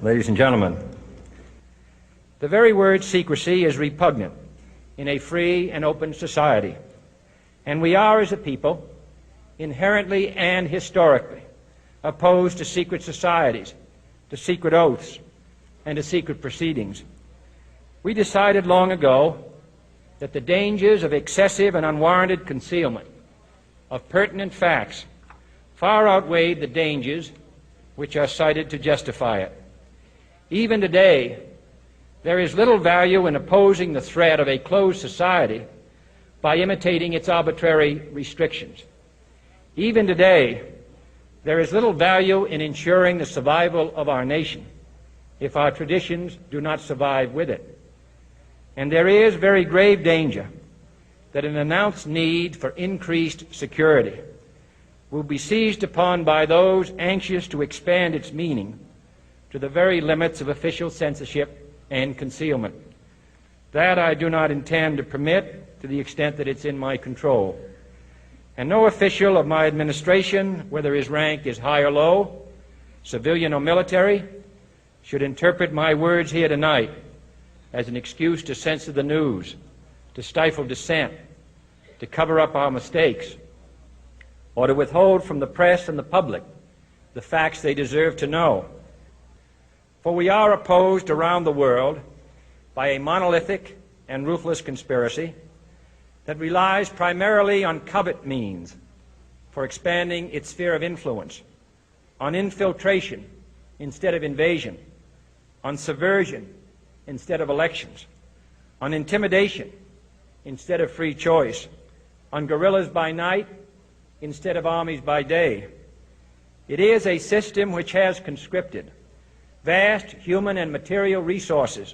Ladies and gentlemen, the very word secrecy is repugnant in a free and open society, and we are, as a people, inherently and historically opposed to secret societies, to secret oaths, and to secret proceedings. We decided long ago that the dangers of excessive and unwarranted concealment of pertinent facts far outweighed the dangers which are cited to justify it. Even today, there is little value in opposing the threat of a closed society by imitating its arbitrary restrictions. Even today, there is little value in ensuring the survival of our nation if our traditions do not survive with it. And there is very grave danger that an announced need for increased security will be seized upon by those anxious to expand its meaning to the very limits of official censorship and concealment. That I do not intend to permit to the extent that it's in my control. And no official of my administration, whether his rank is high or low, civilian or military, should interpret my words here tonight as an excuse to censor the news, to stifle dissent, to cover up our mistakes, or to withhold from the press and the public the facts they deserve to know. For we are opposed around the world by a monolithic and ruthless conspiracy that relies primarily on covert means for expanding its sphere of influence, on infiltration instead of invasion, on subversion instead of elections, on intimidation instead of free choice, on guerrillas by night instead of armies by day. It is a system which has conscripted vast human and material resources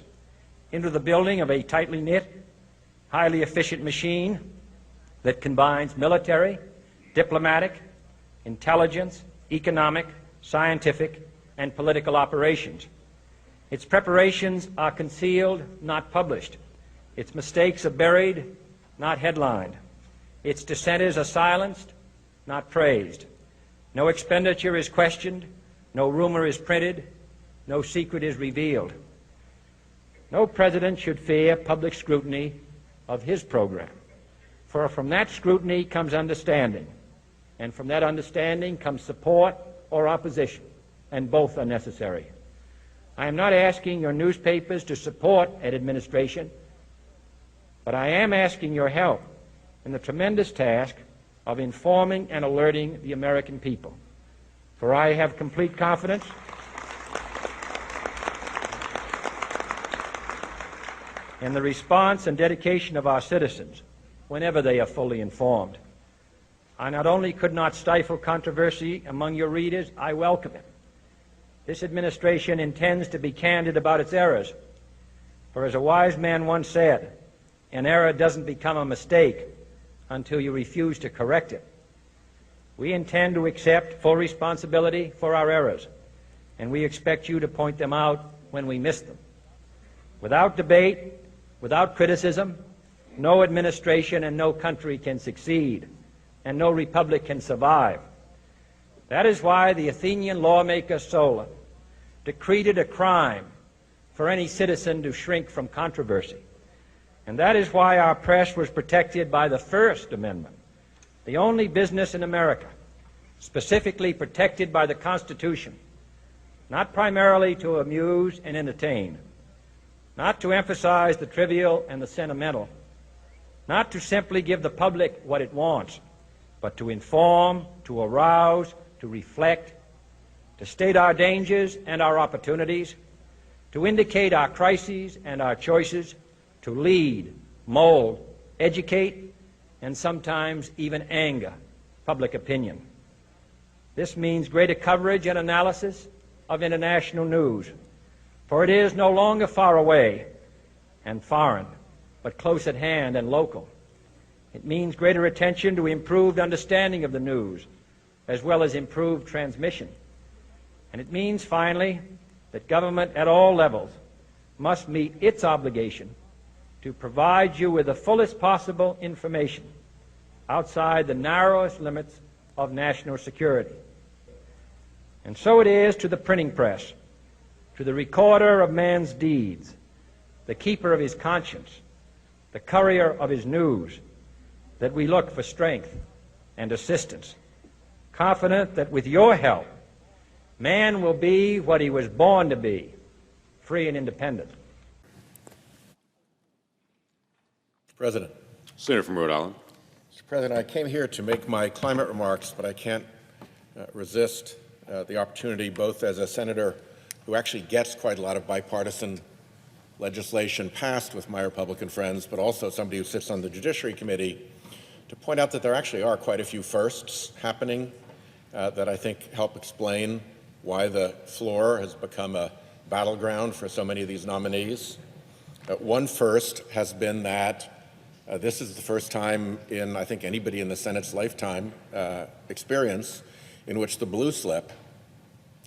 into the building of a tightly knit, highly efficient machine that combines military, diplomatic, intelligence, economic, scientific, and political operations. Its preparations are concealed, not published. Its mistakes are buried, not headlined. Its dissenters are silenced, not praised. No expenditure is questioned, no rumor is printed, no secret is revealed. No president should fear public scrutiny of his program, for from that scrutiny comes understanding, and from that understanding comes support or opposition, and both are necessary. I am not asking your newspapers to support an administration, but I am asking your help in the tremendous task of informing and alerting the American people. For I have complete confidence in the response and dedication of our citizens whenever they are fully informed. I not only could not stifle controversy among your readers, I welcome it. This administration intends to be candid about its errors. For as a wise man once said, an error doesn't become a mistake until you refuse to correct it. We intend to accept full responsibility for our errors, and we expect you to point them out when we miss them. Without debate, without criticism, no administration and no country can succeed, and no republic can survive. That is why the Athenian lawmaker Solon decreed it a crime for any citizen to shrink from controversy. And that is why our press was protected by the First Amendment, the only business in America specifically protected by the Constitution, not primarily to amuse and entertain, not to emphasize the trivial and the sentimental, not to simply give the public what it wants, but to inform, to arouse, to reflect, to state our dangers and our opportunities, to indicate our crises and our choices, to lead, mold, educate, and sometimes even anger public opinion. This means greater coverage and analysis of international news, for it is no longer far away and foreign, but close at hand and local. It means greater attention to improved understanding of the news, as well as improved transmission. And it means, finally, that government at all levels must meet its obligation to provide you with the fullest possible information outside the narrowest limits of national security. And so it is to the printing press, to the recorder of man's deeds, the keeper of his conscience, the courier of his news, that we look for strength and assistance, confident that with your help, man will be what he was born to be, free and independent. Mr. President. Senator from Rhode Island. Mr. President, I came here to make my climate remarks, but I can't resist the opportunity, both as a senator who actually gets quite a lot of bipartisan legislation passed with my Republican friends, but also somebody who sits on the Judiciary Committee, to point out that there actually are quite a few firsts happening that I think help explain why the floor has become a battleground for so many of these nominees. One first has been that this is the first time in, I think, anybody in the Senate's lifetime experience in which the blue slip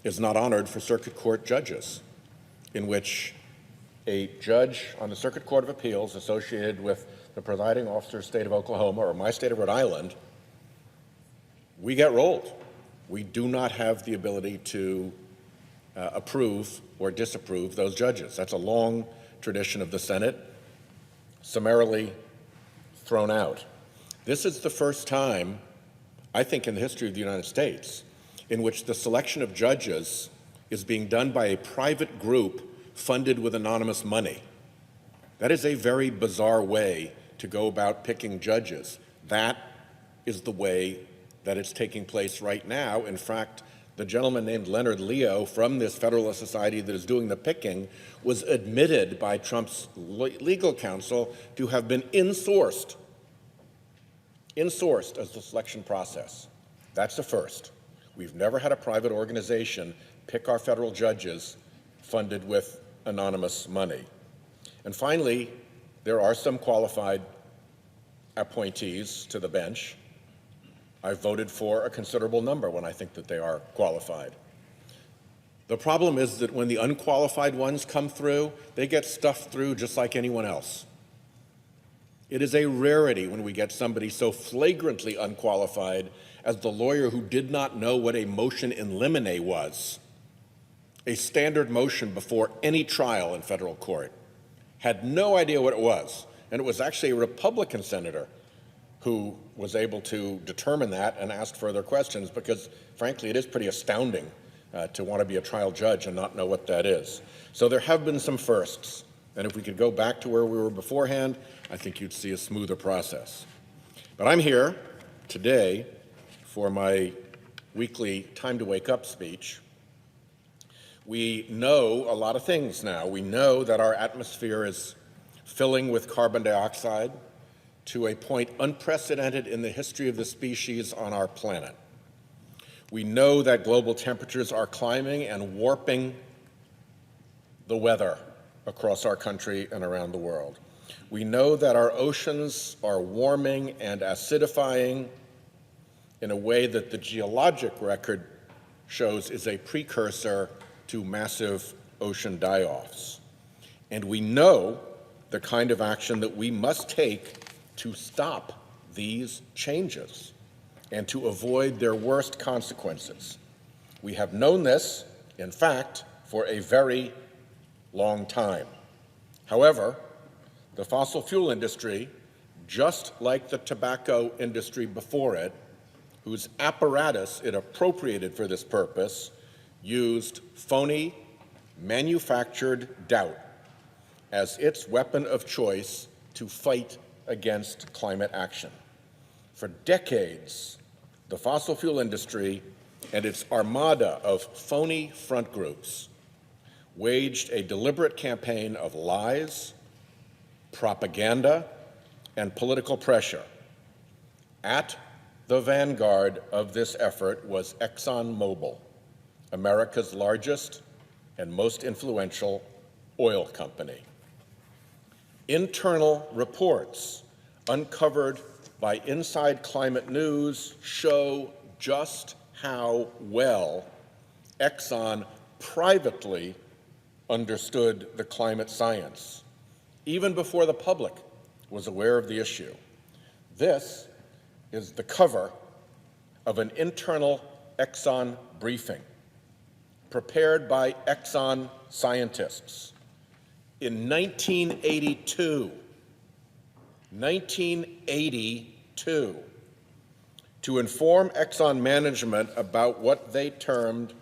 is not honored for circuit court judges, in which a judge on the Circuit Court of Appeals associated with the presiding officer's state of Oklahoma or my state of Rhode Island, we get rolled. We do not have the ability to approve or disapprove those judges. That's a long tradition of the Senate, summarily thrown out. This is the first time, I think, in the history of the United States in which the selection of judges is being done by a private group funded with anonymous money. That is a very bizarre way to go about picking judges. That is the way that it's taking place right now. In fact, the gentleman named Leonard Leo from this Federalist Society that is doing the picking was admitted by Trump's legal counsel to have been insourced as the selection process. That's a first. We've never had a private organization pick our federal judges funded with anonymous money. And finally, there are some qualified appointees to the bench. I voted for a considerable number when I think that they are qualified. The problem is that when the unqualified ones come through, they get stuffed through just like anyone else. It is a rarity when we get somebody so flagrantly unqualified as the lawyer who did not know what a motion in limine was, a standard motion before any trial in federal court, had no idea what it was. And it was actually a Republican senator who was able to determine that and ask further questions because, frankly, it is pretty astounding to want to be a trial judge and not know what that is. So there have been some firsts. And if we could go back to where we were beforehand, I think you'd see a smoother process. But I'm here today for my weekly Time to Wake Up speech. We know a lot of things now. We know that our atmosphere is filling with carbon dioxide to a point unprecedented in the history of the species on our planet. We know that global temperatures are climbing and warping the weather across our country and around the world. We know that our oceans are warming and acidifying in a way that the geologic record shows is a precursor to massive ocean die-offs. And we know the kind of action that we must take to stop these changes and to avoid their worst consequences. We have known this, in fact, for a very long time. However, the fossil fuel industry, just like the tobacco industry before it, whose apparatus it appropriated for this purpose, used phony, manufactured doubt as its weapon of choice to fight against climate action. For decades, the fossil fuel industry and its armada of phony front groups waged a deliberate campaign of lies, propaganda, and political pressure. At the vanguard of this effort was ExxonMobil, America's largest and most influential oil company. Internal reports uncovered by Inside Climate News show just how well Exxon privately understood the climate science, even before the public was aware of the issue. This is the cover of an internal Exxon briefing, prepared by Exxon scientists in 1982, to inform Exxon management about what they termed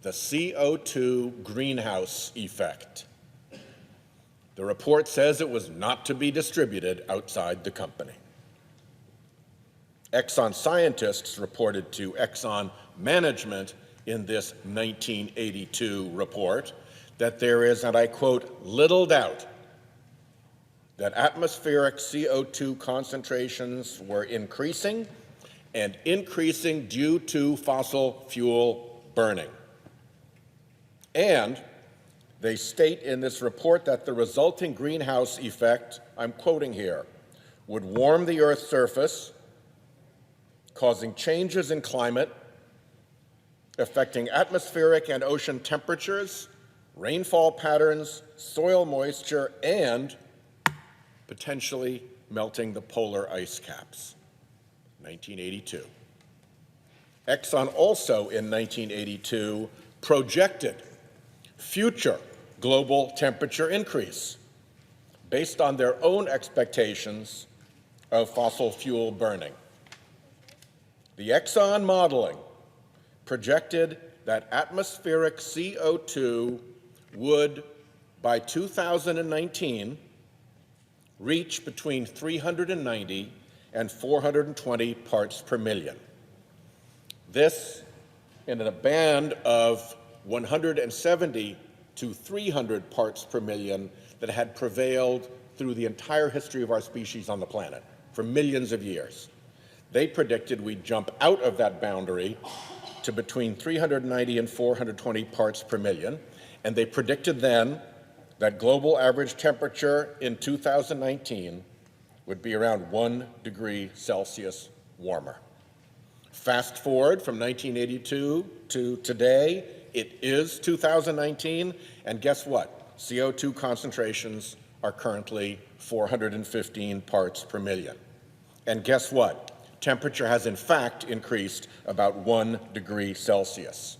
the CO2 greenhouse effect. The report says it was not to be distributed outside the company. Exxon scientists reported to Exxon management in this 1982 report that there is, and I quote, little doubt that atmospheric CO2 concentrations were increasing and increasing due to fossil fuel burning. And they state in this report that the resulting greenhouse effect, I'm quoting here, would warm the Earth's surface, causing changes in climate, affecting atmospheric and ocean temperatures, rainfall patterns, soil moisture, and potentially melting the polar ice caps. 1982. Exxon also in 1982 projected future global temperature increase based on their own expectations of fossil fuel burning. The Exxon modeling projected that atmospheric CO2 would, by 2019, reach between 390 and 420 parts per million. This in a band of 170 to 300 parts per million that had prevailed through the entire history of our species on the planet for millions of years. They predicted we'd jump out of that boundary to between 390 and 420 parts per million, and they predicted then that global average temperature in 2019 would be around 1 degree Celsius warmer. Fast forward from 1982 to today, it is 2019, and guess what? CO2 concentrations are currently 415 parts per million. And guess what? Temperature has in fact increased about 1 degree Celsius.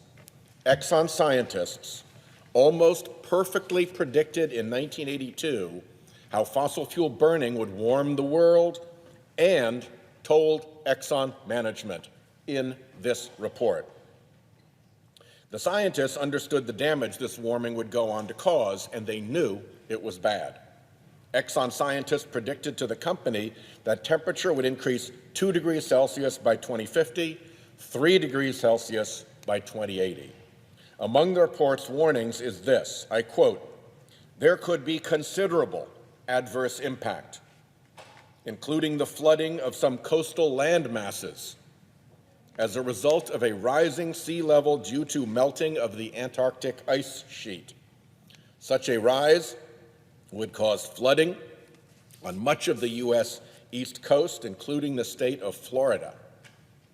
Exxon scientists almost perfectly predicted in 1982 how fossil fuel burning would warm the world and told Exxon management in this report. The scientists understood the damage this warming would go on to cause, and they knew it was bad. Exxon scientists predicted to the company that temperature would increase 2 degrees Celsius by 2050, 3 degrees Celsius by 2080. Among the report's warnings is this, I quote, "There could be considerable adverse impact, including the flooding of some coastal land masses as a result of a rising sea level due to melting of the Antarctic ice sheet. Such a rise would cause flooding on much of the U.S. East Coast, including the state of Florida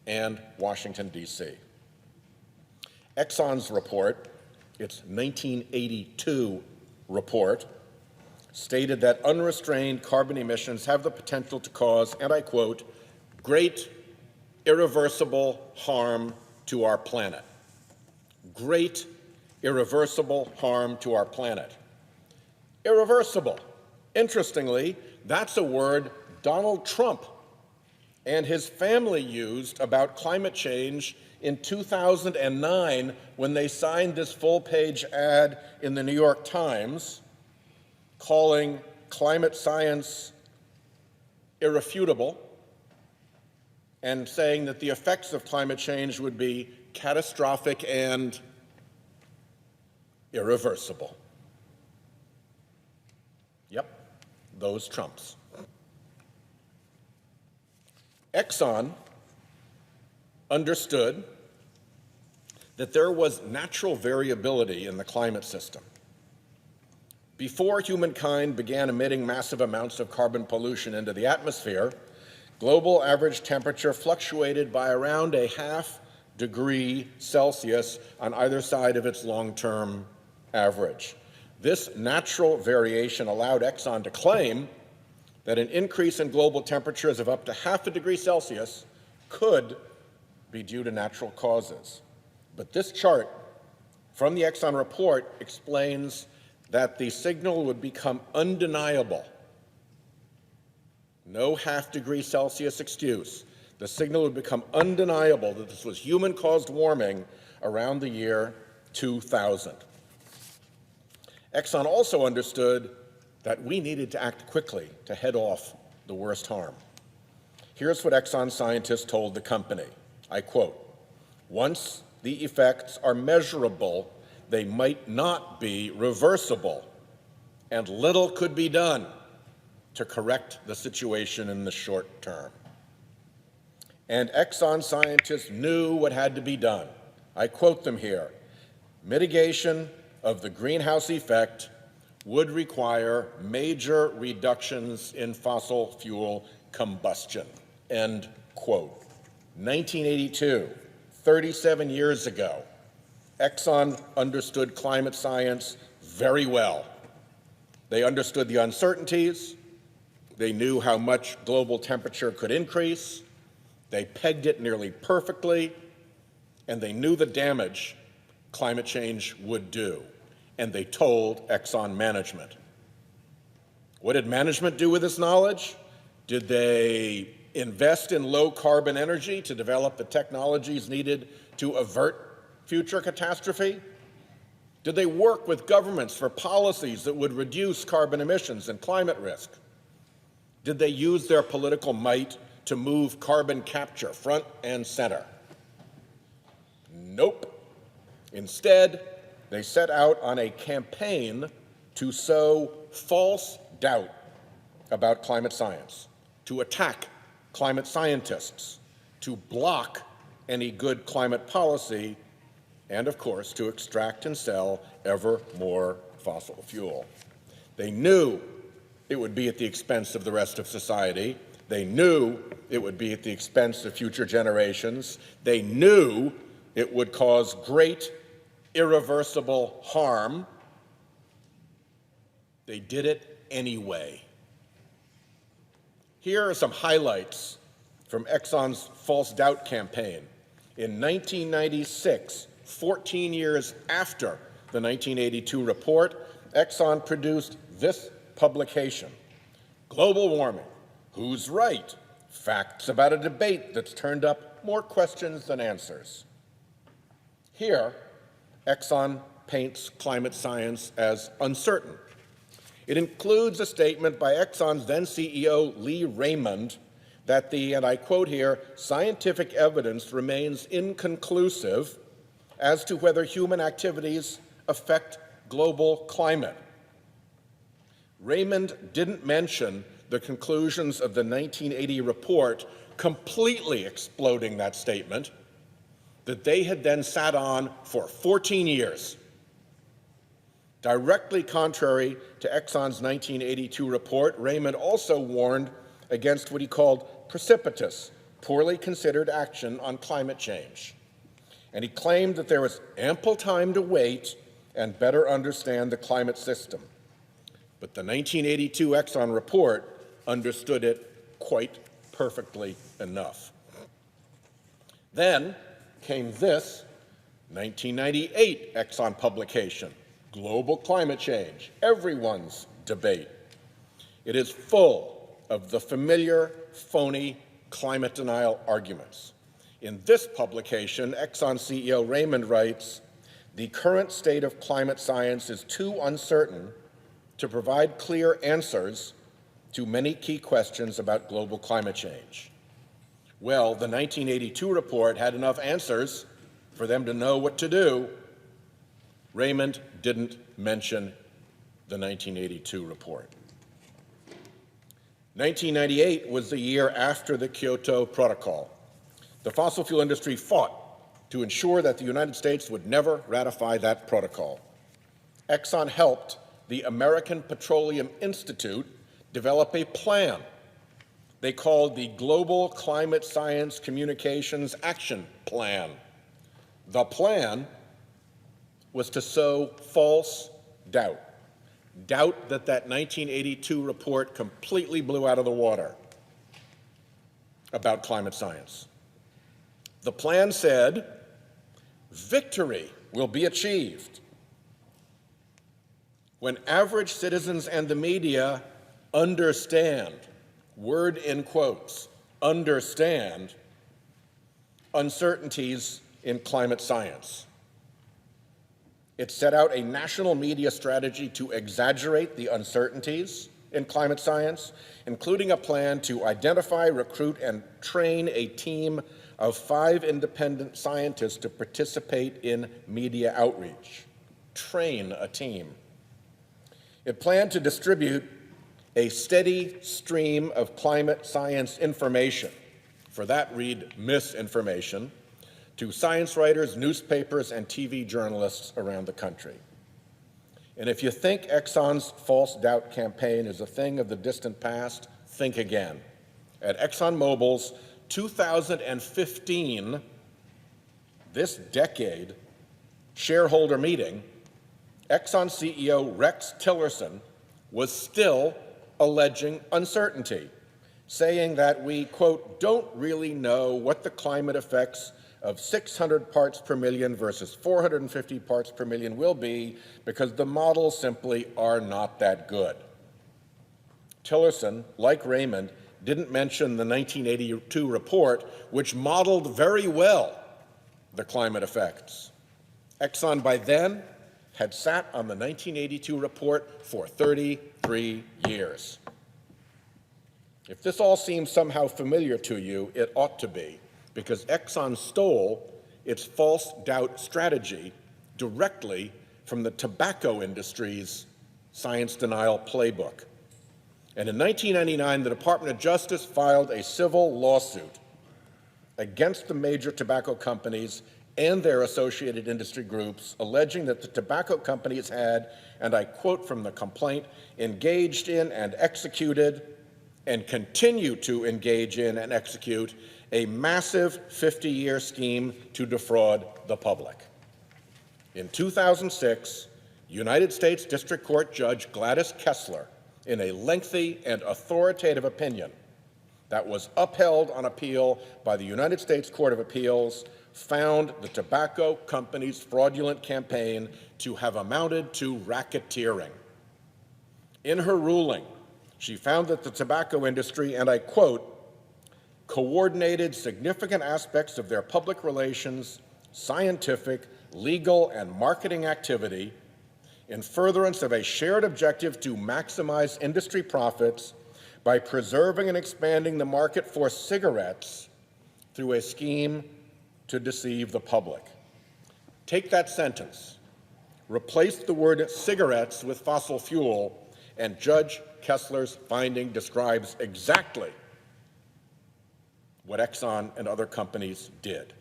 and Washington, D.C. Exxon's report, its 1982 report, stated that unrestrained carbon emissions have the potential to cause, and I quote, great irreversible harm to our planet. Great irreversible harm to our planet. Irreversible. Interestingly, that's a word Donald Trump and his family used about climate change in 2009 when they signed this full-page ad in the New York Times calling climate science irrefutable and saying that the effects of climate change would be catastrophic and irreversible. Yep, those Trumps. Exxon understood that there was natural variability in the climate system. Before humankind began emitting massive amounts of carbon pollution into the atmosphere, global average temperature fluctuated by around a ½ degree Celsius on either side of its long-term average. This natural variation allowed Exxon to claim that an increase in global temperatures of up to ½ degree Celsius could be due to natural causes. But this chart from the Exxon report explains that the signal would become undeniable. No half-degree Celsius excuse. The signal would become undeniable that this was human-caused warming around the year 2000. Exxon also understood that we needed to act quickly to head off the worst harm. Here's what Exxon scientists told the company. I quote, "Once the effects are measurable, they might not be reversible, and little could be done to correct the situation in the short term." And Exxon scientists knew what had to be done. I quote them here, "Mitigation of the greenhouse effect would require major reductions in fossil fuel combustion." End quote. 1982, 37 years ago, Exxon understood climate science very well. They understood the uncertainties. They knew how much global temperature could increase. They pegged it nearly perfectly, and they knew the damage climate change would do, and they told Exxon management. What did management do with this knowledge? Did they invest in low-carbon energy to develop the technologies needed to avert future catastrophe? Did they work with governments for policies that would reduce carbon emissions and climate risk? Did they use their political might to move carbon capture front and center? Nope. Instead, they set out on a campaign to sow false doubt about climate science, to attack climate scientists, to block any good climate policy, and of course, to extract and sell ever more fossil fuel. They knew it would be at the expense of the rest of society. They knew it would be at the expense of future generations. They knew it would cause great, irreversible harm. They did it anyway. Here are some highlights from Exxon's false doubt campaign. In 1996, 14 years after the 1982 report, Exxon produced this publication, Global Warming, Who's Right? Facts about a debate that's turned up more questions than answers. Here, Exxon paints climate science as uncertain. It includes a statement by Exxon's then CEO Lee Raymond that the, and I quote here, "scientific evidence remains inconclusive as to whether human activities affect global climate." Raymond didn't mention the conclusions of the 1980 report completely exploding that statement that they had then sat on for 14 years. Directly contrary to Exxon's 1982 report, Raymond also warned against what he called precipitous, poorly considered action on climate change. And he claimed that there was ample time to wait and better understand the climate system. But the 1982 Exxon report understood it quite perfectly enough. Then came this 1998 Exxon publication, Global Climate Change, Everyone's Debate. It is full of the familiar, phony climate denial arguments. In this publication, Exxon CEO Raymond writes, "The current state of climate science is too uncertain to provide clear answers to many key questions about global climate change." Well, the 1982 report had enough answers for them to know what to do. Raymond didn't mention the 1982 report. 1998 was the year after the Kyoto Protocol. The fossil fuel industry fought to ensure that the United States would never ratify that protocol. Exxon helped the American Petroleum Institute develop a plan they called the Global Climate Science Communications Action Plan. The plan was to sow false doubt, doubt that that 1982 report completely blew out of the water about climate science. The plan said, victory will be achieved when average citizens and the media understand, word in quotes, understand uncertainties in climate science. It set out a national media strategy to exaggerate the uncertainties in climate science, including a plan to identify, recruit, and train a team of 5 independent scientists to participate in media outreach. Train a team. It planned to distribute a steady stream of climate science information, for that read misinformation, to science writers, newspapers, and TV journalists around the country. And if you think Exxon's false doubt campaign is a thing of the distant past, think again. At ExxonMobil's 2015, this decade, shareholder meeting, Exxon CEO Rex Tillerson was still alleging uncertainty, saying that we, quote, don't really know what the climate effects of 600 parts per million versus 450 parts per million will be because the models simply are not that good. Tillerson, like Raymond, didn't mention the 1982 report, which modeled very well the climate effects. Exxon by then had sat on the 1982 report for 33 years. If this all seems somehow familiar to you, it ought to be, because Exxon stole its false doubt strategy directly from the tobacco industry's science denial playbook. And in 1999, the Department of Justice filed a civil lawsuit against the major tobacco companies and their associated industry groups, alleging that the tobacco companies had, and I quote from the complaint, engaged in and executed and continue to engage in and execute a massive 50-year scheme to defraud the public. In 2006, United States District Court Judge Gladys Kessler, in a lengthy and authoritative opinion that was upheld on appeal by the United States Court of Appeals, found the tobacco company's fraudulent campaign to have amounted to racketeering. In her ruling, she found that the tobacco industry, and I quote, coordinated significant aspects of their public relations, scientific, legal, and marketing activity in furtherance of a shared objective to maximize industry profits by preserving and expanding the market for cigarettes through a scheme to deceive the public. Take that sentence, replace the word cigarettes with fossil fuel, and Judge Kessler's finding describes exactly what Exxon and other companies did.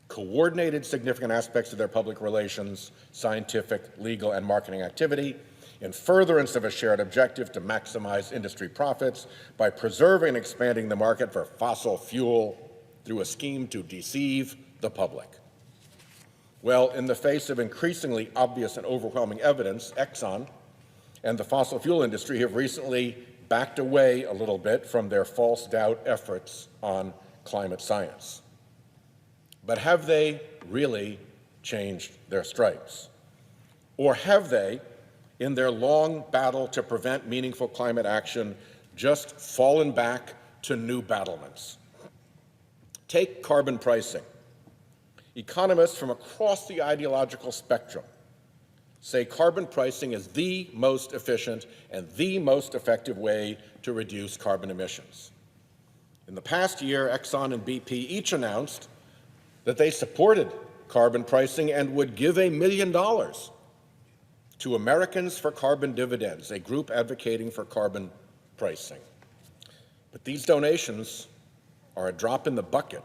Coordinated significant aspects of their public relations, scientific, legal, and marketing activity in furtherance of a shared objective to maximize industry profits by preserving and expanding the market for fossil fuel through a scheme to deceive the public. Well, in the face of increasingly obvious and overwhelming evidence, Exxon and the fossil fuel industry have recently backed away a little bit from their false doubt efforts on climate science. But have they really changed their stripes? Or have they, in their long battle to prevent meaningful climate action, just fallen back to new battlements? Take carbon pricing. Economists from across the ideological spectrum say carbon pricing is the most efficient and the most effective way to reduce carbon emissions. In the past year, Exxon and BP each announced that they supported carbon pricing and would give $1 million to Americans for Carbon Dividends, a group advocating for carbon pricing. But these donations are a drop in the bucket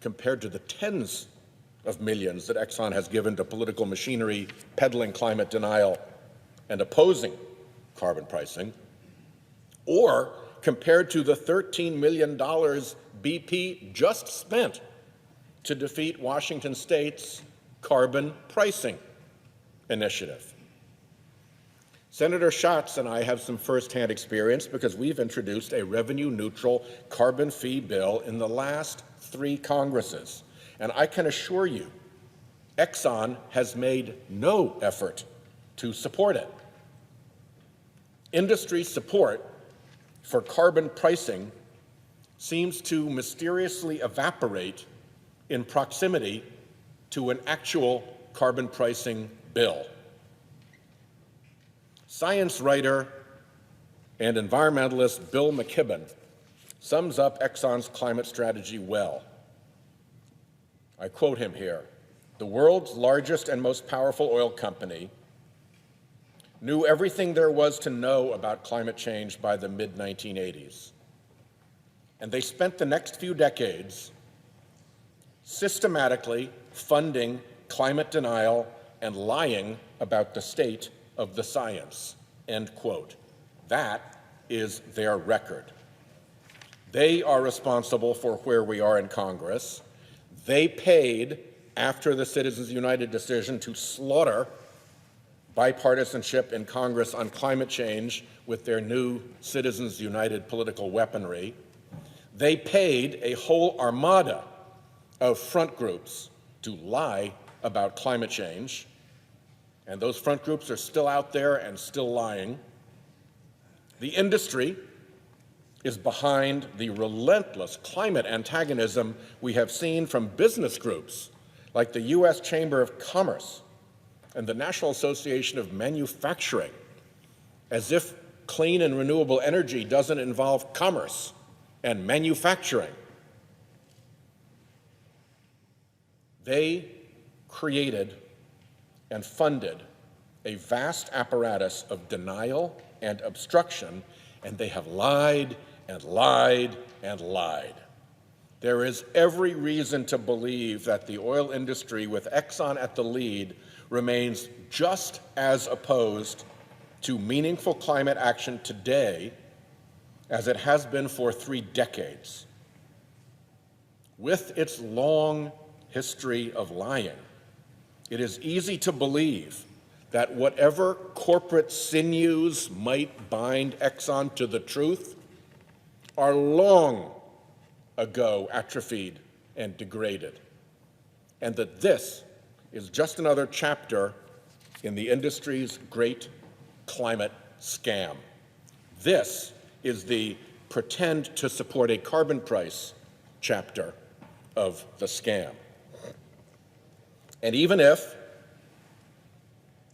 compared to the tens of millions that Exxon has given to political machinery peddling climate denial and opposing carbon pricing, or compared to the $13 million BP just spent to defeat Washington State's carbon pricing initiative. Senator Schatz and I have some firsthand experience because we've introduced a revenue-neutral carbon fee bill in the last 3 Congresses. And I can assure you Exxon has made no effort to support it. Industry support for carbon pricing seems to mysteriously evaporate in proximity to an actual carbon pricing bill. Science writer and environmentalist Bill McKibben sums up Exxon's climate strategy well. I quote him here: "The world's largest and most powerful oil company knew everything there was to know about climate change by the mid-1980s. And they spent the next few decades systematically funding climate denial and lying about the state of the science," end quote. That is their record. They are responsible for where we are in Congress. They paid, after the Citizens United decision, to slaughter bipartisanship in Congress on climate change with their new Citizens United political weaponry. They paid a whole armada of front groups to lie about climate change, and those front groups are still out there and still lying. The industry is behind the relentless climate antagonism we have seen from business groups like the U.S. Chamber of Commerce and the National Association of Manufacturing, as if clean and renewable energy doesn't involve commerce and manufacturing. They created and funded a vast apparatus of denial and obstruction, and they have lied and lied and lied. There is every reason to believe that the oil industry, with Exxon at the lead, remains just as opposed to meaningful climate action today as it has been for 3 decades. With its long history of lying, it is easy to believe that whatever corporate sinews might bind Exxon to the truth are long ago atrophied and degraded, and that this is just another chapter in the industry's great climate scam. This is the pretend to support a carbon price chapter of the scam. And even if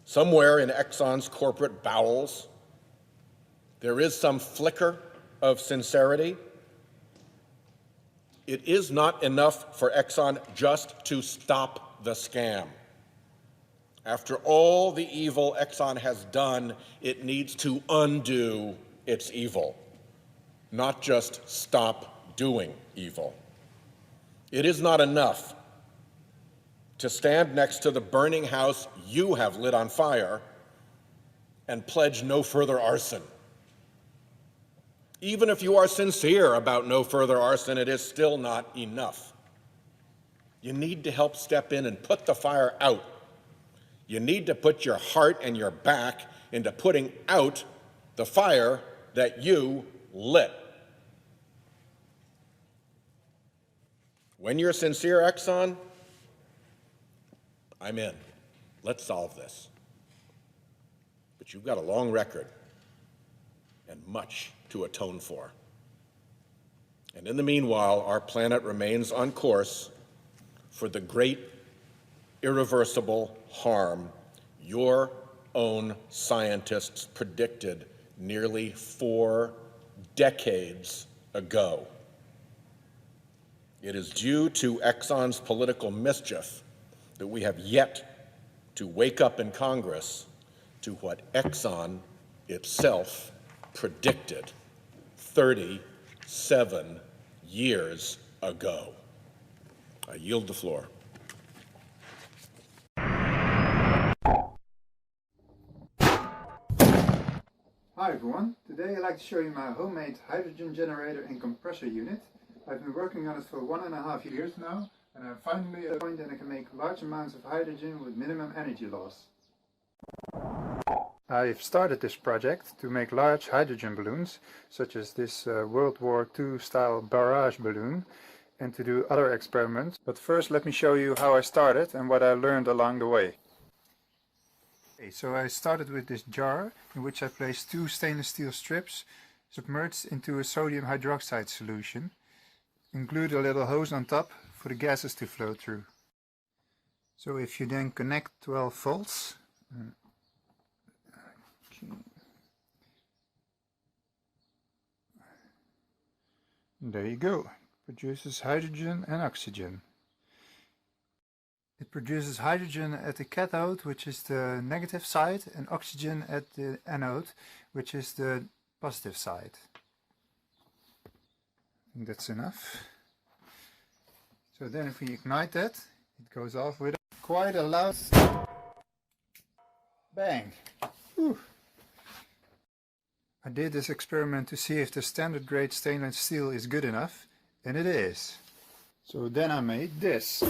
somewhere in Exxon's corporate bowels there is some flicker of sincerity, it is not enough for Exxon just to stop the scam. After all the evil Exxon has done, it needs to undo its evil, not just stop doing evil. It is not enough to stand next to the burning house you have lit on fire and pledge no further arson. Even if you are sincere about no further arson, it is still not enough. You need to help step in and put the fire out. You need to put your heart and your back into putting out the fire that you lit. When you're sincere, Exxon, I'm in. Let's solve this. But you've got a long record and much to atone for. And in the meanwhile, our planet remains on course for the great irreversible harm your own scientists predicted nearly 4 decades ago. It is due to Exxon's political mischief that we have yet to wake up in Congress to what Exxon itself predicted 37 years ago. I yield the floor. Hi everyone, today I'd like to show you my homemade hydrogen generator and compressor unit. I've been working on it for 1.5 years now, and I'm finally at a point that I can make large amounts of hydrogen with minimum energy loss. I've started this project to make large hydrogen balloons, such as this World War II style barrage balloon, and to do other experiments. But first let me show you how I started and what I learned along the way. Okay, so I started with this jar in which I placed 2 stainless steel strips submerged into a sodium hydroxide solution. Include a little hose on top for the gases to flow through. So if you then connect 12 volts, there you go. It produces hydrogen and oxygen. It produces hydrogen at the cathode, which is the negative side, and oxygen at the anode, which is the positive side. I think that's enough. So then if we ignite that, it goes off with quite a loud bang. Whew. I did this experiment to see if the standard grade stainless steel is good enough, and it is. So then I made this.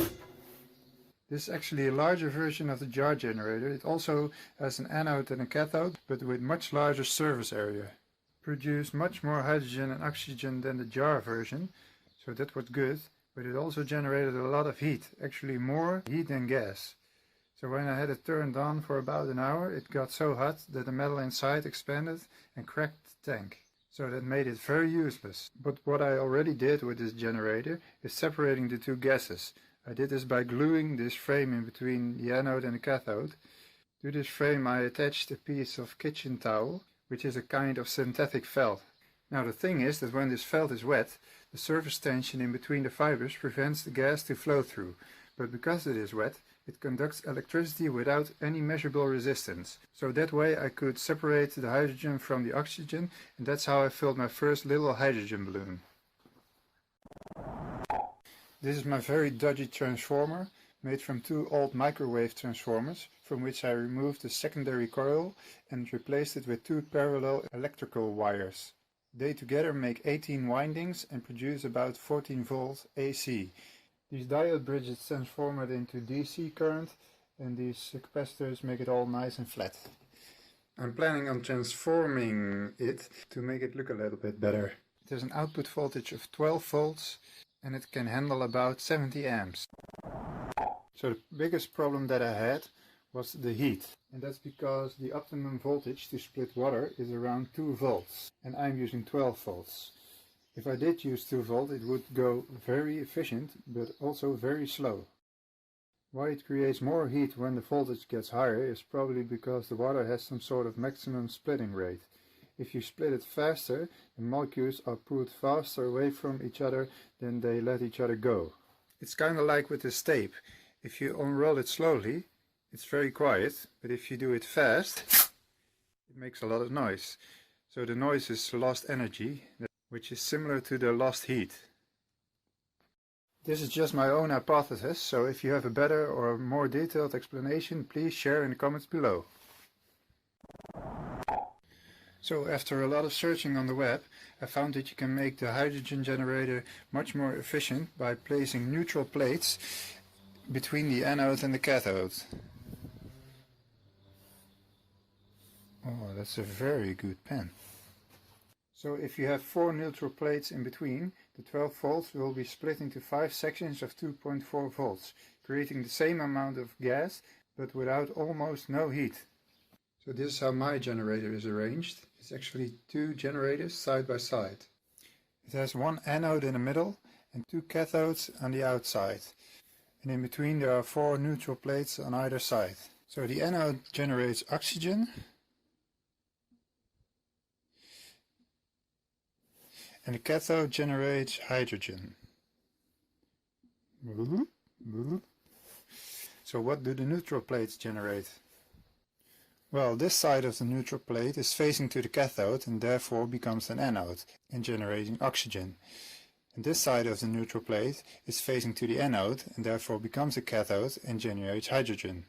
This is actually a larger version of the jar generator. It also has an anode and a cathode, but with much larger surface area. Produced much more hydrogen and oxygen than the jar version, so that was good, but it also generated a lot of heat, actually more heat than gas. So when I had it turned on for about an hour, it got so hot that the metal inside expanded and cracked the tank. So that made it very useless. But what I already did with this generator is separating the 2 gases. I did this by gluing this frame in between the anode and the cathode. To this frame I attached a piece of kitchen towel, which is a kind of synthetic felt. Now the thing is that when this felt is wet, the surface tension in between the fibers prevents the gas to flow through. But because it is wet, it conducts electricity without any measurable resistance. So that way I could separate the hydrogen from the oxygen, and that's how I filled my first little hydrogen balloon. This is my very dodgy transformer, made from 2 old microwave transformers, from which I removed the secondary coil and replaced it with 2 parallel electrical wires. They together make 18 windings and produce about 14 volts AC. These diode bridges transform it into DC current, and these capacitors make it all nice and flat. I'm planning on transforming it to make it look a little bit better. It has an output voltage of 12 volts and it can handle about 70 amps. So the biggest problem that I had was the heat, and that's because the optimum voltage to split water is around 2 volts and I'm using 12 volts. If I did use 2 volts, it would go very efficient, but also very slow. Why it creates more heat when the voltage gets higher is probably because the water has some sort of maximum splitting rate. If you split it faster, the molecules are pulled faster away from each other than they let each other go. It's kind of like with this tape. If you unroll it slowly, it's very quiet, but if you do it fast, it makes a lot of noise. So the noise is lost energy, which is similar to the lost heat. This is just my own hypothesis, so if you have a better or more detailed explanation, please share in the comments below. So after a lot of searching on the web, I found that you can make the hydrogen generator much more efficient by placing neutral plates between the anode and the cathode. Oh, that's a very good pen. So if you have 4 neutral plates in between, the 12 volts will be split into 5 sections of 2.4 volts, creating the same amount of gas, but without almost no heat. So this is how my generator is arranged. It's actually 2 generators side by side. It has 1 anode in the middle and 2 cathodes on the outside. And in between there are 4 neutral plates on either side. So the anode generates oxygen, and the cathode generates hydrogen. So what do the neutral plates generate? Well, this side of the neutral plate is facing to the cathode and therefore becomes an anode and generating oxygen. And this side of the neutral plate is facing to the anode and therefore becomes a cathode and generates hydrogen.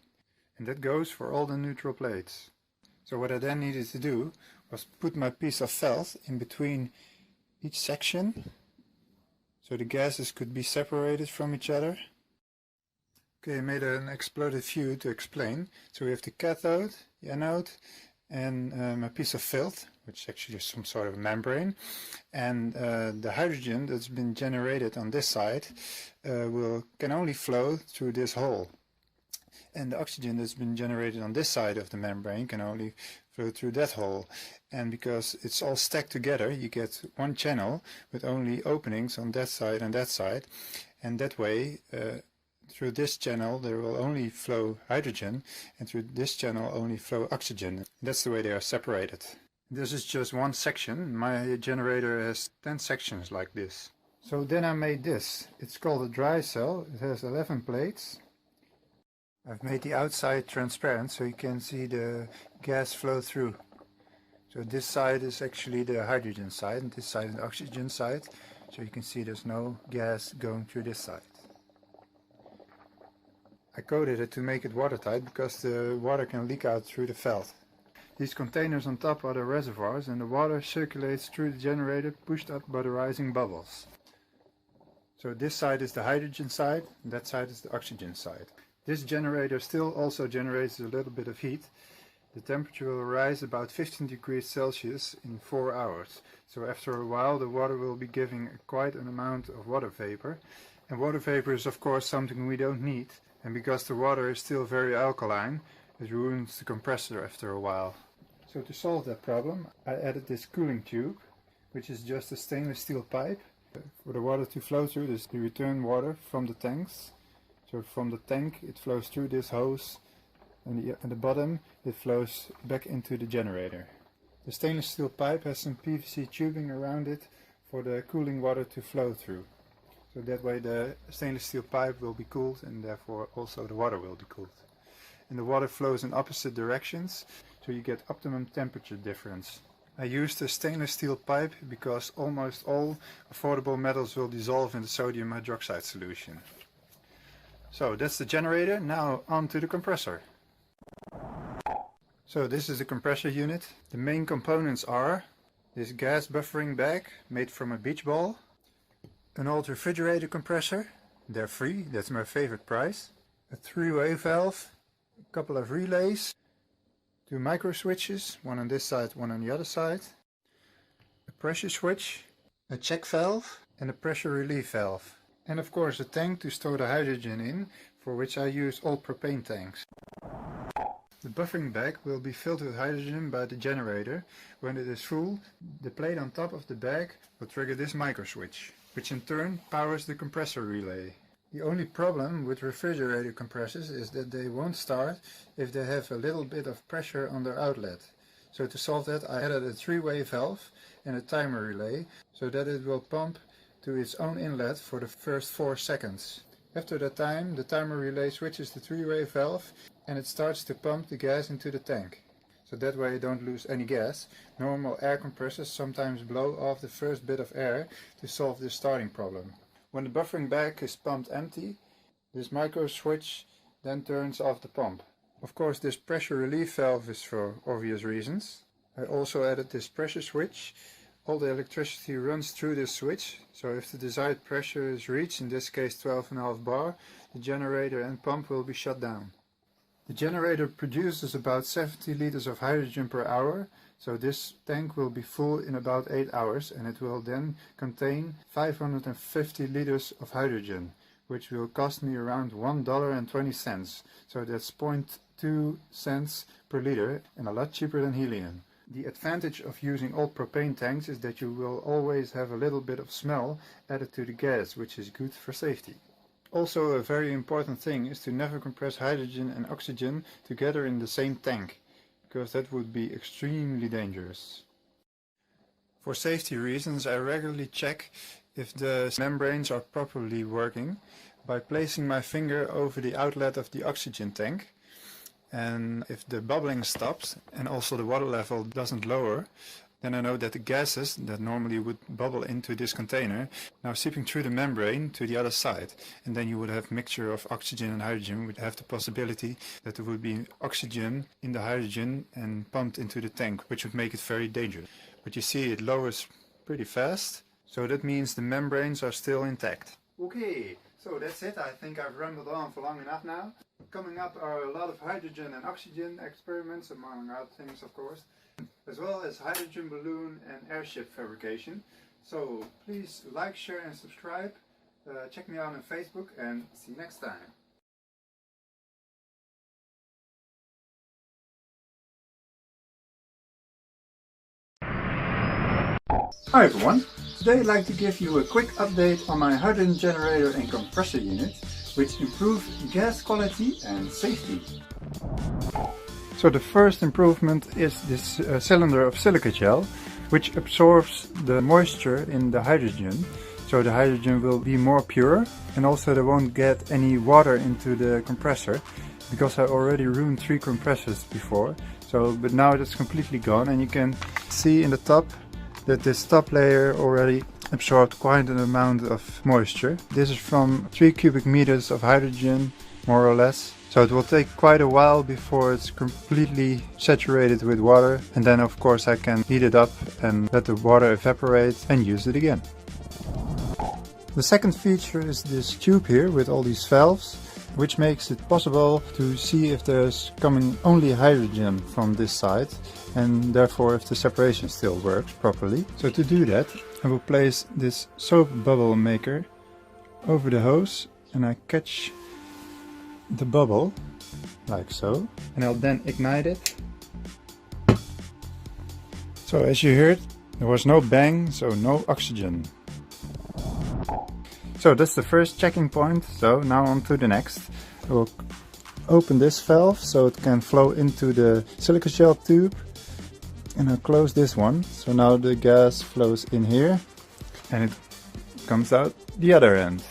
And that goes for all the neutral plates. So what I then needed to do was put my piece of felt in between each section so the gases could be separated from each other. Okay, I made an exploded view to explain. So we have the cathode, the anode, and a piece of filth, which actually is some sort of membrane, and the hydrogen that's been generated on this side can only flow through this hole, and the oxygen that's been generated on this side of the membrane can only flow through that hole. And because it's all stacked together, you get one channel with only openings on that side, and that way through this channel there will only flow hydrogen, and through this channel only flow oxygen. That's the way they are separated. This is just one section. My generator has 10 sections like this. So then I made this. It's called a dry cell. It has 11 plates. I've made the outside transparent so you can see the gas flow through. So this side is actually the hydrogen side, and this side is the oxygen side. So you can see there's no gas going through this side. I coated it to make it watertight because the water can leak out through the felt. These containers on top are the reservoirs, and the water circulates through the generator, pushed up by the rising bubbles. So this side is the hydrogen side, and that side is the oxygen side. This generator still also generates a little bit of heat. The temperature will rise about 15 degrees Celsius in 4 hours. So after a while the water will be giving quite an amount of water vapor. And water vapor is of course something we don't need. And because the water is still very alkaline, it ruins the compressor after a while. So to solve that problem, I added this cooling tube, which is just a stainless steel pipe for the water to flow through. This is the return water from the tanks. So from the tank it flows through this hose, and at the bottom it flows back into the generator. The stainless steel pipe has some PVC tubing around it for the cooling water to flow through. So that way the stainless steel pipe will be cooled, and therefore also the water will be cooled. And the water flows in opposite directions, so you get optimum temperature difference. I used a stainless steel pipe because almost all affordable metals will dissolve in the sodium hydroxide solution. So that's the generator. Now on to the compressor. So this is the compressor unit. The main components are this gas buffering bag made from a beach ball, an old refrigerator compressor, they're free, that's my favorite price, a 3-way valve, a couple of relays, 2 micro switches, one on this side, one on the other side, a pressure switch, a check valve, and a pressure relief valve. And of course a tank to store the hydrogen in, for which I use old propane tanks. The buffering bag will be filled with hydrogen by the generator. When it is full, the plate on top of the bag will trigger this micro switch, which in turn powers the compressor relay. The only problem with refrigerator compressors is that they won't start if they have a little bit of pressure on their outlet. So to solve that, I added a 3-way valve and a timer relay so that it will pump to its own inlet for the first 4 seconds. After that time, the timer relay switches the 3-way valve and it starts to pump the gas into the tank. So that way you don't lose any gas. Normal air compressors sometimes blow off the first bit of air to solve this starting problem. When the buffering bag is pumped empty, this micro switch then turns off the pump. Of course this pressure relief valve is for obvious reasons. I also added this pressure switch. All the electricity runs through this switch, so if the desired pressure is reached, in this case 12.5 bar, the generator and pump will be shut down. The generator produces about 70 liters of hydrogen per hour, so this tank will be full in about 8 hours, and it will then contain 550 liters of hydrogen, which will cost me around $1.20, so that's 0.2 cents per liter and a lot cheaper than helium. The advantage of using old propane tanks is that you will always have a little bit of smell added to the gas, which is good for safety. Also, a very important thing is to never compress hydrogen and oxygen together in the same tank, because that would be extremely dangerous. For safety reasons, I regularly check if the membranes are properly working by placing my finger over the outlet of the oxygen tank. And if the bubbling stops and also the water level doesn't lower, then I know that the gases that normally would bubble into this container now seeping through the membrane to the other side. And then you would have a mixture of oxygen and hydrogen. Would have the possibility that there would be oxygen in the hydrogen and pumped into the tank, which would make it very dangerous. But you see it lowers pretty fast, so that means the membranes are still intact. Okay, So that's it. I think I've rambled on for long enough now. Coming up are a lot of hydrogen and oxygen experiments, among other things of course, as well as hydrogen balloon and airship fabrication. So please like, share and subscribe. Check me out on Facebook and see you next time. Hi everyone, today I'd like to give you a quick update on my hydrogen generator and compressor unit, which improve gas quality and safety. So the first improvement is this cylinder of silica gel, which absorbs the moisture in the hydrogen, so the hydrogen will be more pure, and also there won't get any water into the compressor, because I already ruined 3 compressors before, but now it's completely gone, and you can see in the top that this top layer already absorbed quite an amount of moisture. This is from 3 cubic meters of hydrogen, more or less. So it will take quite a while before it's completely saturated with water, and then of course I can heat it up and let the water evaporate and use it again. The second feature is this tube here with all these valves, which makes it possible to see if there's coming only hydrogen from this side, and therefore if the separation still works properly. So to do that, I will place this soap bubble maker over the hose, and I catch the bubble like so, and I'll then ignite it. So as you heard, there was no bang, so no oxygen. So that's the first checking point, so now on to the next. I will open this valve so it can flow into the silica gel tube, and I'll close this one, so now the gas flows in here and it comes out the other end.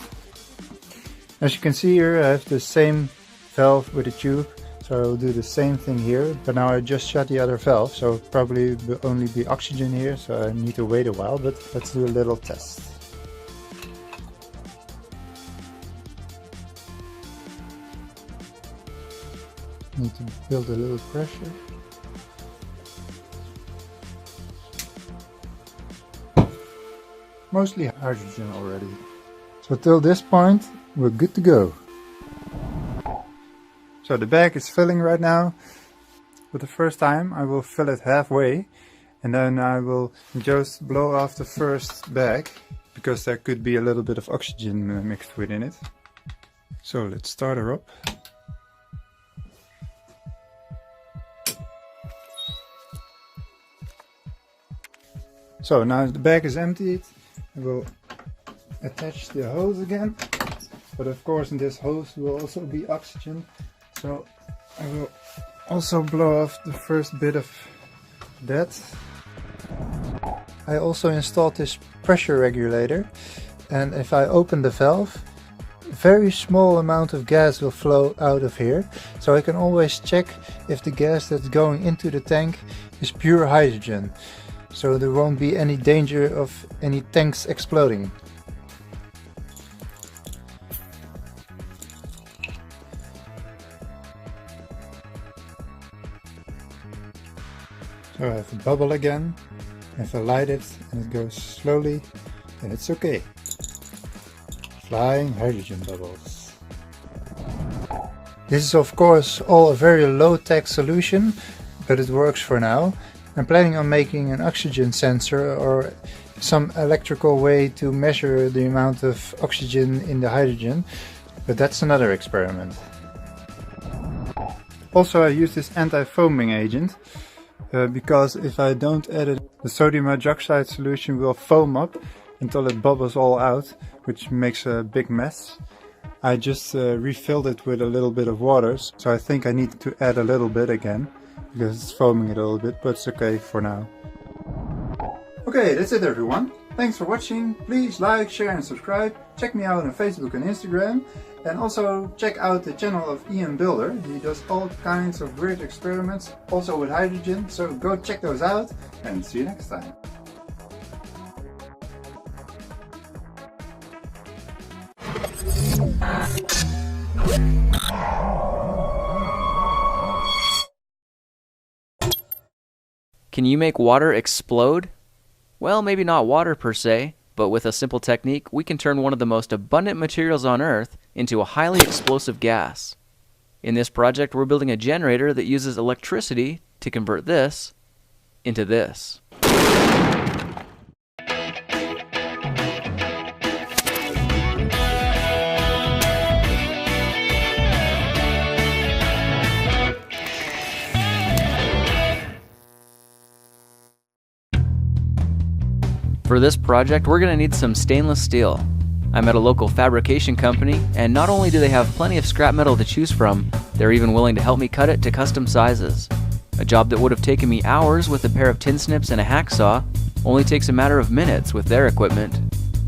As you can see here, I have the same valve with the tube, so I will do the same thing here, but now I just shut the other valve, so probably will only be oxygen here, so I need to wait a while, but let's do a little test. Need to build a little pressure. Mostly hydrogen already. So till this point, we're good to go. So the bag is filling right now. For the first time, I will fill it halfway, and then I will just blow off the first bag, because there could be a little bit of oxygen mixed within it. So let's start her up. So now the bag is emptied, I will attach the hose again, but of course in this hose will also be oxygen, so I will also blow off the first bit of that. I also installed this pressure regulator, and if I open the valve, a very small amount of gas will flow out of here, so I can always check if the gas that's going into the tank is pure hydrogen. So there won't be any danger of any tanks exploding. So I have a bubble again. If I light it and it goes slowly, then it's okay. Flying hydrogen bubbles. This is of course all a very low-tech solution, but it works for now. I'm planning on making an oxygen sensor or some electrical way to measure the amount of oxygen in the hydrogen, but that's another experiment. Also, I use this anti-foaming agent because if I don't add it, the sodium hydroxide solution will foam up until it bubbles all out, which makes a big mess. I just refilled it with a little bit of water, so I think I need to add a little bit again, because it's foaming it a little bit, but it's okay for now. Okay, that's it everyone. Thanks for watching. Please like, share and subscribe. Check me out on Facebook and Instagram. And also check out the channel of Ian Builder. He does all kinds of weird experiments, also with hydrogen. So go check those out and see you next time. Can you make water explode? Well, maybe not water per se, but with a simple technique, we can turn one of the most abundant materials on Earth into a highly explosive gas. In this project, we're building a generator that uses electricity to convert this into this. For this project, we're going to need some stainless steel. I'm at a local fabrication company, and not only do they have plenty of scrap metal to choose from, they're even willing to help me cut it to custom sizes. A job that would have taken me hours with a pair of tin snips and a hacksaw only takes a matter of minutes with their equipment.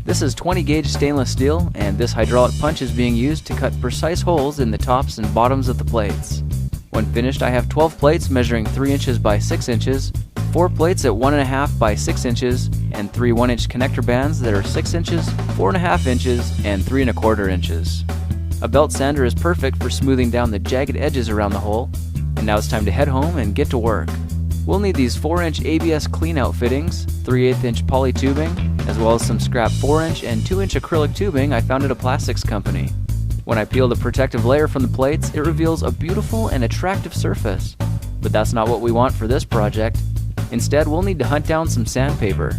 This is 20 gauge stainless steel, and this hydraulic punch is being used to cut precise holes in the tops and bottoms of the plates. When finished, I have 12 plates measuring 3 inches by 6 inches, 4 plates at 1.5 by 6 inches, and 3 1-inch connector bands that are 6 inches, 4.5 inches, and 3.25 inches. A belt sander is perfect for smoothing down the jagged edges around the hole, and now it's time to head home and get to work. We'll need these 4-inch ABS cleanout fittings, 3/8 inch poly tubing, as well as some scrap 4-inch and 2-inch acrylic tubing I found at a plastics company. When I peel the protective layer from the plates, it reveals a beautiful and attractive surface. But that's not what we want for this project. Instead, we'll need to hunt down some sandpaper.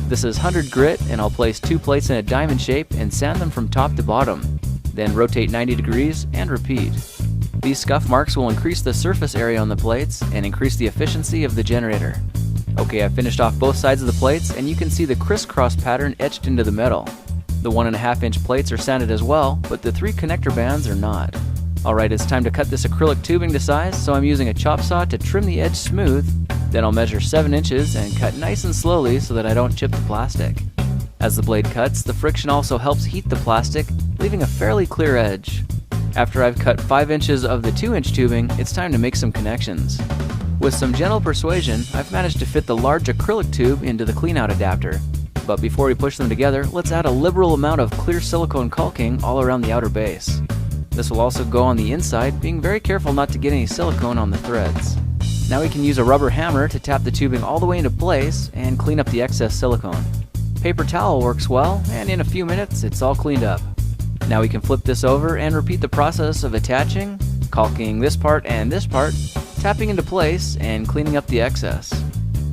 This is 100 grit, and I'll place 2 plates in a diamond shape and sand them from top to bottom. Then rotate 90 degrees and repeat. These scuff marks will increase the surface area on the plates and increase the efficiency of the generator. Okay, I've finished off both sides of the plates, and you can see the crisscross pattern etched into the metal. The 1.5 inch plates are sanded as well, but the 3 connector bands are not. Alright, it's time to cut this acrylic tubing to size, so I'm using a chop saw to trim the edge smooth. Then I'll measure 7 inches and cut nice and slowly so that I don't chip the plastic. As the blade cuts, the friction also helps heat the plastic, leaving a fairly clear edge. After I've cut 5 inches of the 2-inch tubing, it's time to make some connections. With some gentle persuasion, I've managed to fit the large acrylic tube into the cleanout adapter. But before we push them together, let's add a liberal amount of clear silicone caulking all around the outer base. This will also go on the inside, being very careful not to get any silicone on the threads. Now we can use a rubber hammer to tap the tubing all the way into place and clean up the excess silicone. Paper towel works well, and in a few minutes it's all cleaned up. Now we can flip this over and repeat the process of attaching, caulking this part and this part, tapping into place, and cleaning up the excess.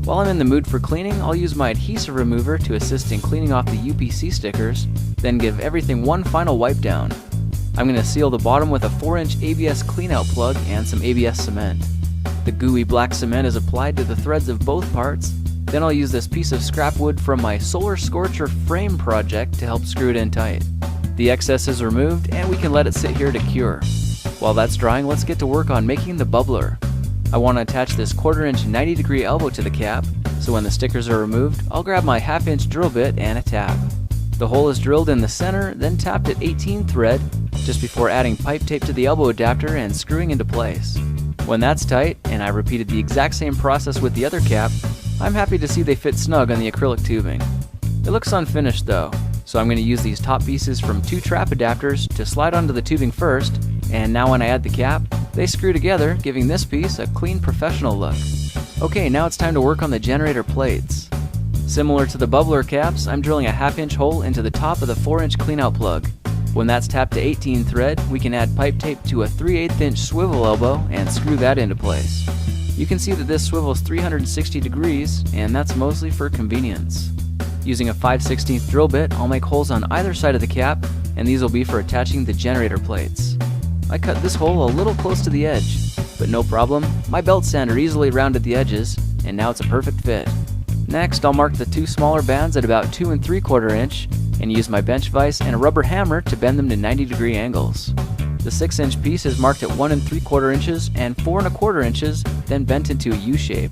While I'm in the mood for cleaning, I'll use my adhesive remover to assist in cleaning off the UPC stickers, then give everything one final wipe down. I'm going to seal the bottom with a 4-inch ABS cleanout plug and some ABS cement. The gooey black cement is applied to the threads of both parts. Then I'll use this piece of scrap wood from my Solar Scorcher frame project to help screw it in tight. The excess is removed, and we can let it sit here to cure. While that's drying, let's get to work on making the bubbler. I want to attach this 1/4 inch 90-degree elbow to the cap, so when the stickers are removed, I'll grab my 1/2 inch drill bit and a tab. The hole is drilled in the center, then tapped at 18 thread, just before adding pipe tape to the elbow adapter and screwing into place. When that's tight, and I repeated the exact same process with the other cap, I'm happy to see they fit snug on the acrylic tubing. It looks unfinished though, so I'm going to use these top pieces from 2 trap adapters to slide onto the tubing first, and now when I add the cap, they screw together, giving this piece a clean professional look. Okay, now it's time to work on the generator plates. Similar to the bubbler caps, I'm drilling a 1/2 inch hole into the top of the 4-inch cleanout plug. When that's tapped to 18 thread, we can add pipe tape to a 3/8 inch swivel elbow and screw that into place. You can see that this swivels 360 degrees, and that's mostly for convenience. Using a 5/16 drill bit, I'll make holes on either side of the cap, and these will be for attaching the generator plates. I cut this hole a little close to the edge, but no problem, my belt sander easily rounded the edges, and now it's a perfect fit. Next, I'll mark the 2 smaller bands at about 2 3/4 inch, and use my bench vise and a rubber hammer to bend them to 90-degree angles. The 6-inch piece is marked at 1 3/4 inches and 4 1/4 inches, then bent into a U shape.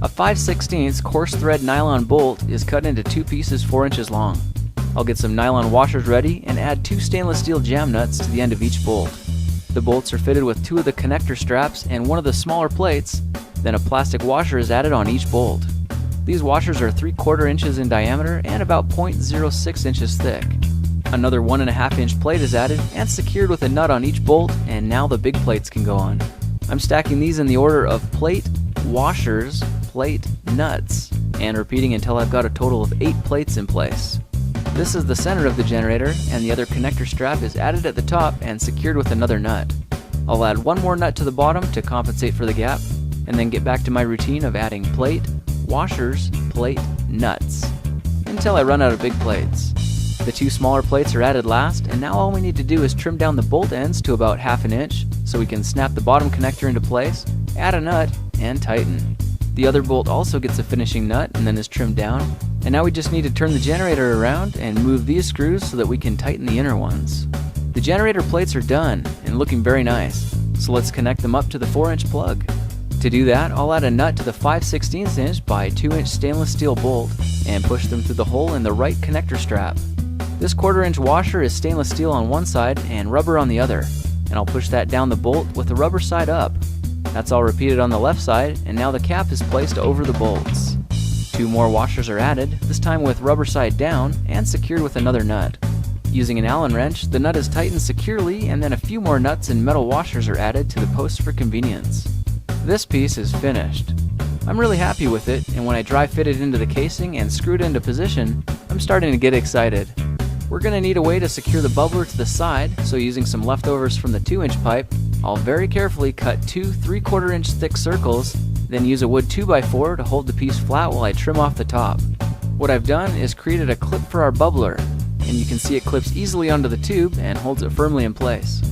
A 5/16 coarse thread nylon bolt is cut into 2 pieces 4 inches long. I'll get some nylon washers ready and add 2 stainless steel jam nuts to the end of each bolt. The bolts are fitted with 2 of the connector straps and 1 of the smaller plates, then a plastic washer is added on each bolt. These washers are 3/4 inches in diameter and about 0.06 inches thick. Another 1.5 inch plate is added and secured with a nut on each bolt, and now the big plates can go on. I'm stacking these in the order of plate, washers, plate, nuts, and repeating until I've got a total of 8 plates in place. This is the center of the generator, and the other connector strap is added at the top and secured with another nut. I'll add one more nut to the bottom to compensate for the gap, and then get back to my routine of adding plate, washers, plate, nuts, until I run out of big plates. The two smaller plates are added last, and now all we need to do is trim down the bolt ends to about 1/2 inch so we can snap the bottom connector into place, add a nut, and tighten. The other bolt also gets a finishing nut and then is trimmed down, and now we just need to turn the generator around and move these screws so that we can tighten the inner ones. The generator plates are done and looking very nice, so let's connect them up to the 4-inch plug. To do that, I'll add a nut to the 5/16 inch by 2-inch stainless steel bolt and push them through the hole in the right connector strap. This 1/4-inch washer is stainless steel on one side and rubber on the other, and I'll push that down the bolt with the rubber side up. That's all repeated on the left side, and now the cap is placed over the bolts. 2 more washers are added, this time with rubber side down and secured with another nut. Using an Allen wrench, the nut is tightened securely, and then a few more nuts and metal washers are added to the post for convenience. This piece is finished. I'm really happy with it, and when I dry fit it into the casing and screw it into position, I'm starting to get excited. We're going to need a way to secure the bubbler to the side, so using some leftovers from the 2-inch pipe, I'll very carefully cut 2 3/4-inch thick circles, then use a wood 2x4 to hold the piece flat while I trim off the top. What I've done is created a clip for our bubbler, and you can see it clips easily onto the tube and holds it firmly in place.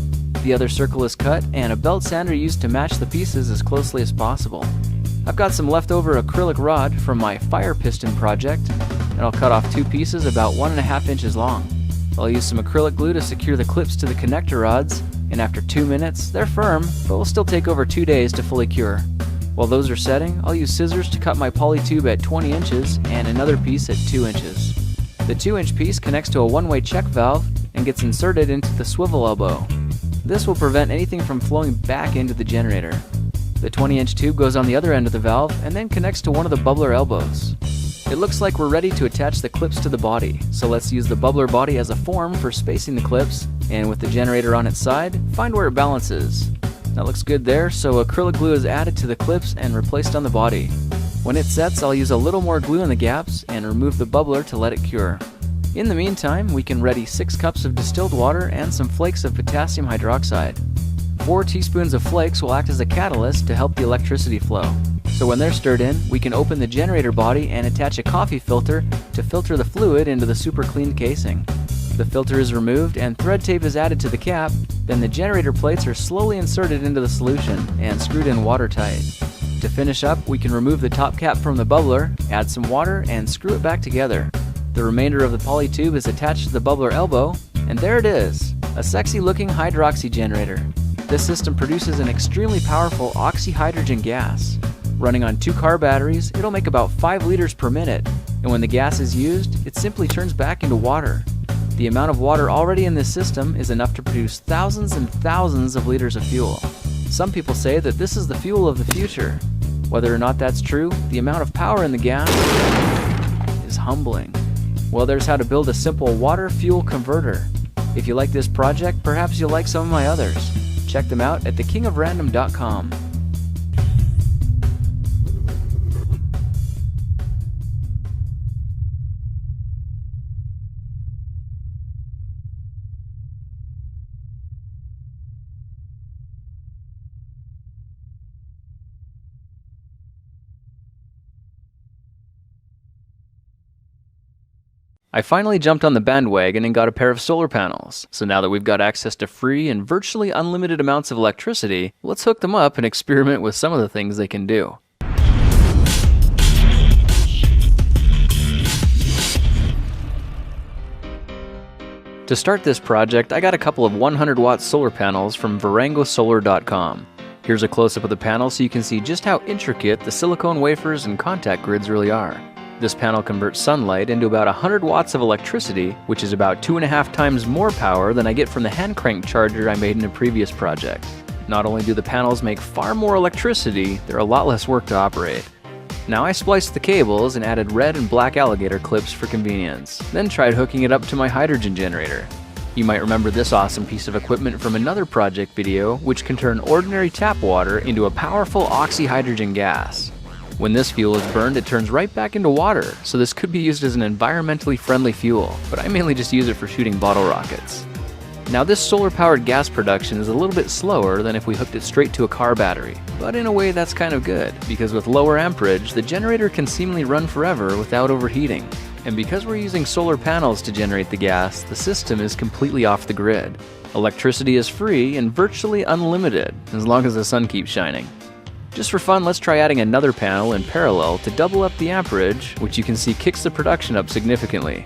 The other circle is cut, and a belt sander used to match the pieces as closely as possible. I've got some leftover acrylic rod from my fire piston project, and I'll cut off 2 pieces about 1.5 inches long. I'll use some acrylic glue to secure the clips to the connector rods, and after 2 minutes, they're firm, but will still take over 2 days to fully cure. While those are setting, I'll use scissors to cut my poly tube at 20 inches and another piece at 2 inches. The 2-inch piece connects to a one-way check valve and gets inserted into the swivel elbow. This will prevent anything from flowing back into the generator. The 20-inch tube goes on the other end of the valve and then connects to one of the bubbler elbows. It looks like we're ready to attach the clips to the body, so let's use the bubbler body as a form for spacing the clips, and with the generator on its side, find where it balances. That looks good there, so acrylic glue is added to the clips and replaced on the body. When it sets, I'll use a little more glue in the gaps and remove the bubbler to let it cure. In the meantime, we can ready 6 cups of distilled water and some flakes of potassium hydroxide. 4 teaspoons of flakes will act as a catalyst to help the electricity flow. So when they're stirred in, we can open the generator body and attach a coffee filter to filter the fluid into the super cleaned casing. The filter is removed and thread tape is added to the cap, then the generator plates are slowly inserted into the solution and screwed in watertight. To finish up, we can remove the top cap from the bubbler, add some water, and screw it back together. The remainder of the poly tube is attached to the bubbler elbow, and there it is, a sexy looking hydroxy generator. This system produces an extremely powerful oxyhydrogen gas. Running on 2 car batteries, it'll make about 5 liters per minute, and when the gas is used, it simply turns back into water. The amount of water already in this system is enough to produce thousands and thousands of liters of fuel. Some people say that this is the fuel of the future. Whether or not that's true, the amount of power in the gas is humbling. Well, there's how to build a simple water fuel converter. If you like this project, perhaps you'll like some of my others. Check them out at thekingofrandom.com. I finally jumped on the bandwagon and got a pair of solar panels. So now that we've got access to free and virtually unlimited amounts of electricity, let's hook them up and experiment with some of the things they can do. To start this project, I got a couple of 100-watt solar panels from varangosolar.com. Here's a close-up of the panel so you can see just how intricate the silicone wafers and contact grids really are. This panel converts sunlight into about 100 watts of electricity, which is about 2.5 times more power than I get from the hand crank charger I made in a previous project. Not only do the panels make far more electricity, they're a lot less work to operate. Now I spliced the cables and added red and black alligator clips for convenience, then tried hooking it up to my hydrogen generator. You might remember this awesome piece of equipment from another project video, which can turn ordinary tap water into a powerful oxyhydrogen gas. When this fuel is burned, it turns right back into water, so this could be used as an environmentally friendly fuel, but I mainly just use it for shooting bottle rockets. Now this solar-powered gas production is a little bit slower than if we hooked it straight to a car battery, but in a way that's kind of good, because with lower amperage, the generator can seemingly run forever without overheating. And because we're using solar panels to generate the gas, the system is completely off the grid. Electricity is free and virtually unlimited, as long as the sun keeps shining. Just for fun, let's try adding another panel in parallel to double up the amperage, which you can see kicks the production up significantly.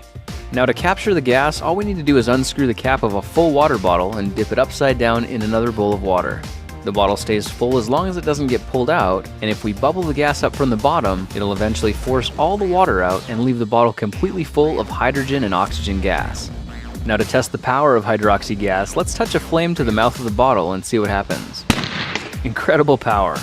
Now to capture the gas, all we need to do is unscrew the cap of a full water bottle and dip it upside down in another bowl of water. The bottle stays full as long as it doesn't get pulled out, and if we bubble the gas up from the bottom, it'll eventually force all the water out and leave the bottle completely full of hydrogen and oxygen gas. Now to test the power of hydroxy gas, let's touch a flame to the mouth of the bottle and see what happens. Incredible power.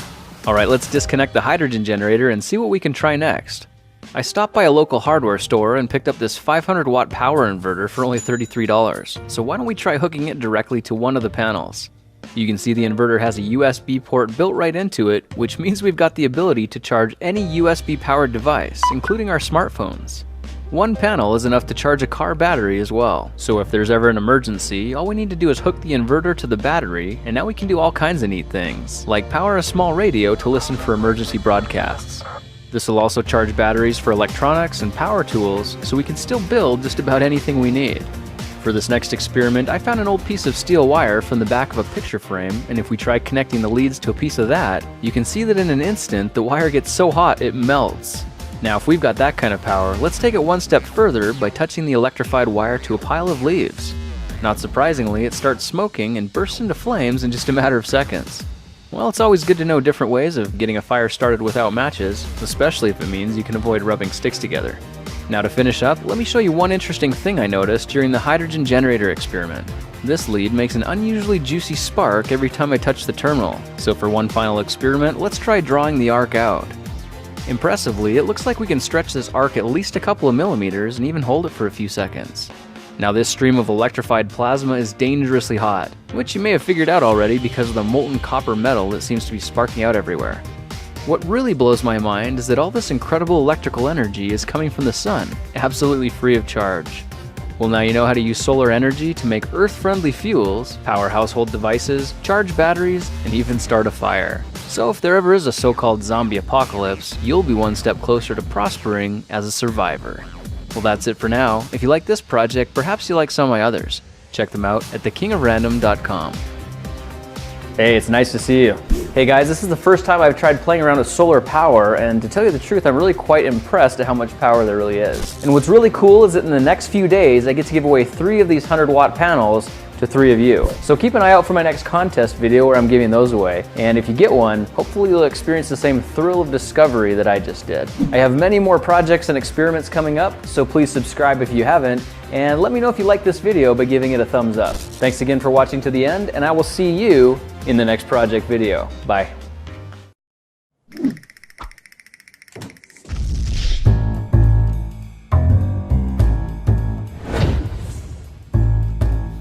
Alright, let's disconnect the hydrogen generator and see what we can try next. I stopped by a local hardware store and picked up this 500 watt power inverter for only $33, so why don't we try hooking it directly to one of the panels. You can see the inverter has a USB port built right into it, which means we've got the ability to charge any USB powered device, including our smartphones. One panel is enough to charge a car battery as well, so if there's ever an emergency, all we need to do is hook the inverter to the battery, and now we can do all kinds of neat things, like power a small radio to listen for emergency broadcasts. This will also charge batteries for electronics and power tools, so we can still build just about anything we need. For this next experiment, I found an old piece of steel wire from the back of a picture frame, and if we try connecting the leads to a piece of that, you can see that in an instant the wire gets so hot it melts. Now if we've got that kind of power, let's take it one step further by touching the electrified wire to a pile of leaves. Not surprisingly, it starts smoking and bursts into flames in just a matter of seconds. Well, it's always good to know different ways of getting a fire started without matches, especially if it means you can avoid rubbing sticks together. Now to finish up, let me show you one interesting thing I noticed during the hydrogen generator experiment. This lead makes an unusually juicy spark every time I touch the terminal, so for one final experiment, let's try drawing the arc out. Impressively, it looks like we can stretch this arc at least a couple of millimeters and even hold it for a few seconds. Now this stream of electrified plasma is dangerously hot, which you may have figured out already because of the molten copper metal that seems to be sparking out everywhere. What really blows my mind is that all this incredible electrical energy is coming from the sun, absolutely free of charge. Well, now you know how to use solar energy to make Earth-friendly fuels, power household devices, charge batteries, and even start a fire. So if there ever is a so-called zombie apocalypse, you'll be one step closer to prospering as a survivor. Well, that's it for now. If you like this project, perhaps you like some of my others. Check them out at thekingofrandom.com. Hey, it's nice to see you. Hey guys, this is the first time I've tried playing around with solar power, and to tell you the truth, I'm really quite impressed at how much power there really is. And what's really cool is that in the next few days, I get to give away 3 of these 100-watt panels to 3 of you. So keep an eye out for my next contest video where I'm giving those away. And if you get one, hopefully you'll experience the same thrill of discovery that I just did. I have many more projects and experiments coming up, so please subscribe if you haven't, and let me know if you like this video by giving it a thumbs up. Thanks again for watching to the end, and I will see you in the next project video. Bye.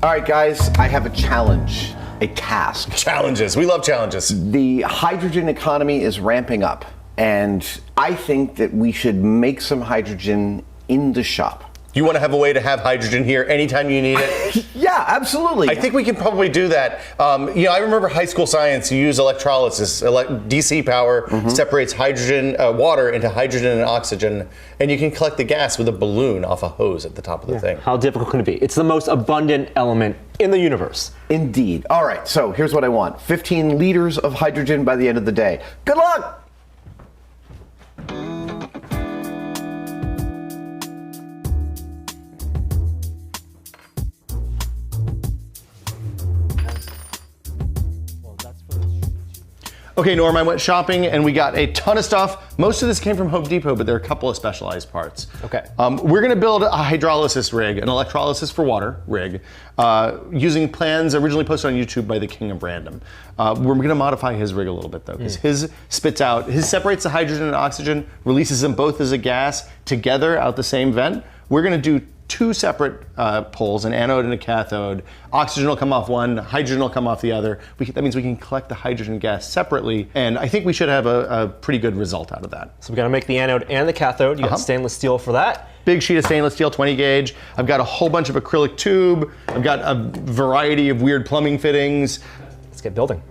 All right, guys, I have a challenge, a task. Challenges. We love challenges. The hydrogen economy is ramping up, and I think that we should make some hydrogen in the shop. You want to have a way to have hydrogen here anytime you need it? Yeah, absolutely. I think we can probably do that. I remember high school science, you use electrolysis. DC power separates hydrogen, water into hydrogen and oxygen, and you can collect the gas with a balloon off a hose at the top of the thing. How difficult can it be? It's the most abundant element in the universe. Indeed. All right, so here's what I want. 15 liters of hydrogen by the end of the day. Good luck! Okay, Norm, I went shopping and we got a ton of stuff. Most of this came from Home Depot, but there are a couple of specialized parts. Okay. We're gonna build a hydrolysis rig, an electrolysis for water rig, using plans originally posted on YouTube by the King of Random. We're gonna modify his rig a little bit though, because his separates the hydrogen and oxygen, releases them both as a gas together out the same vent. We're gonna do two separate poles, an anode and a cathode. Oxygen will come off one, hydrogen will come off the other. That means we can collect the hydrogen gas separately, and I think we should have a pretty good result out of that. So we got to make the anode and the cathode. You got stainless steel for that. Big sheet of stainless steel, 20 gauge. I've got a whole bunch of acrylic tube. I've got a variety of weird plumbing fittings. Let's get building.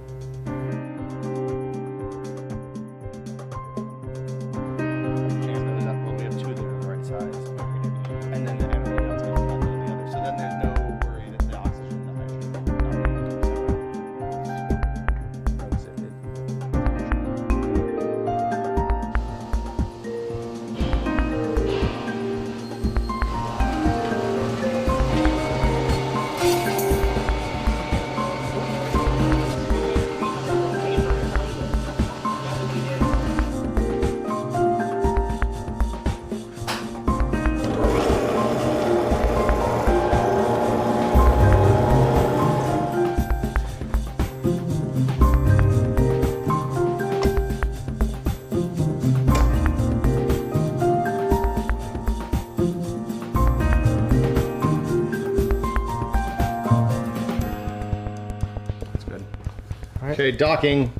Okay, docking.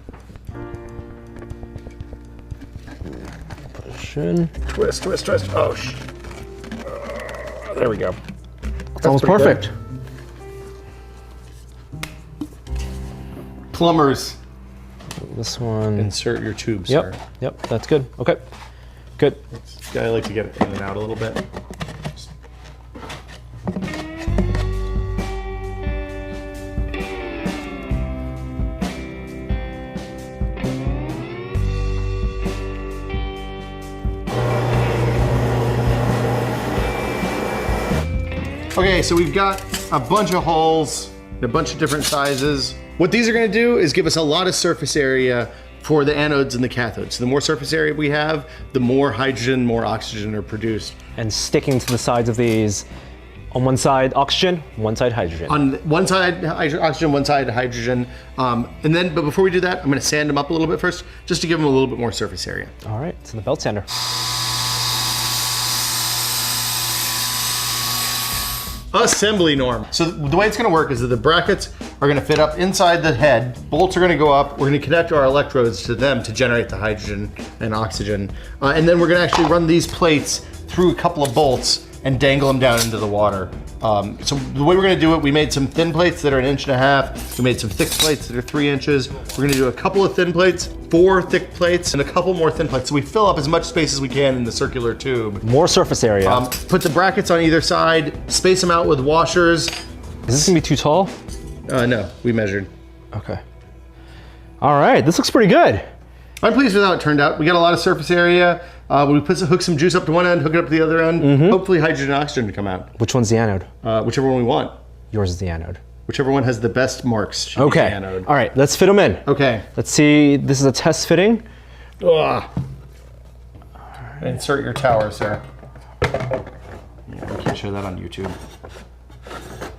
Push in. Twist, twist, twist. Oh, there we go. It's almost perfect. Plumbers. This one. Insert your tube, Yep. sir. Yep, that's good. Okay. Good. I like to get it in and out a little bit. Okay, so we've got a bunch of holes, a bunch of different sizes. What these are gonna do is give us a lot of surface area for the anodes and the cathodes. So the more surface area we have, the more hydrogen, more oxygen are produced. And sticking to the sides of these, on one side oxygen, one side hydrogen. On one side oxygen, one side hydrogen. But before we do that, I'm gonna sand them up a little bit first, just to give them a little bit more surface area. All right, so the belt sander. Assembly norm. So the way it's gonna work is that the brackets are gonna fit up inside the head, bolts are gonna go up, we're gonna connect our electrodes to them to generate the hydrogen and oxygen. And then we're gonna actually run these plates through a couple of bolts and dangle them down into the water. So the way we're gonna do it, we made some thin plates that are 1.5 inches. We made some thick plates that are 3 inches. We're gonna do a couple of thin plates, 4 thick plates, and a couple more thin plates. So we fill up as much space as we can in the circular tube. More surface area. Put the brackets on either side, space them out with washers. Is this gonna be too tall? No, we measured. Okay. All right, this looks pretty good. I'm pleased with how it turned out. We got a lot of surface area. We hook some juice up to one end, hook it up to the other end. Hopefully hydrogen and oxygen come out. Which one's the anode? Whichever one we want. Yours is the anode. Whichever one has the best marks should be the anode. All right, let's fit them in. Okay. Let's see, this is a test fitting. Ugh. Insert your tower, sir. Yeah, we can't show that on YouTube.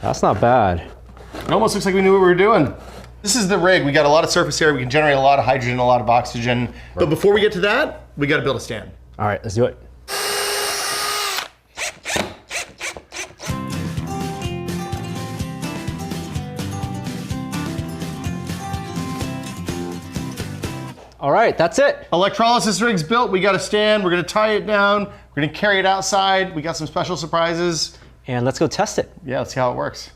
That's not bad. It almost looks like we knew what we were doing. This is the rig. We got a lot of surface area. We can generate a lot of hydrogen, a lot of oxygen. But before we get to that, we got to build a stand. All right, let's do it. All right, that's it. Electrolysis rig's built. We got a stand. We're going to tie it down. We're going to carry it outside. We got some special surprises. And let's go test it. Yeah, let's see how it works.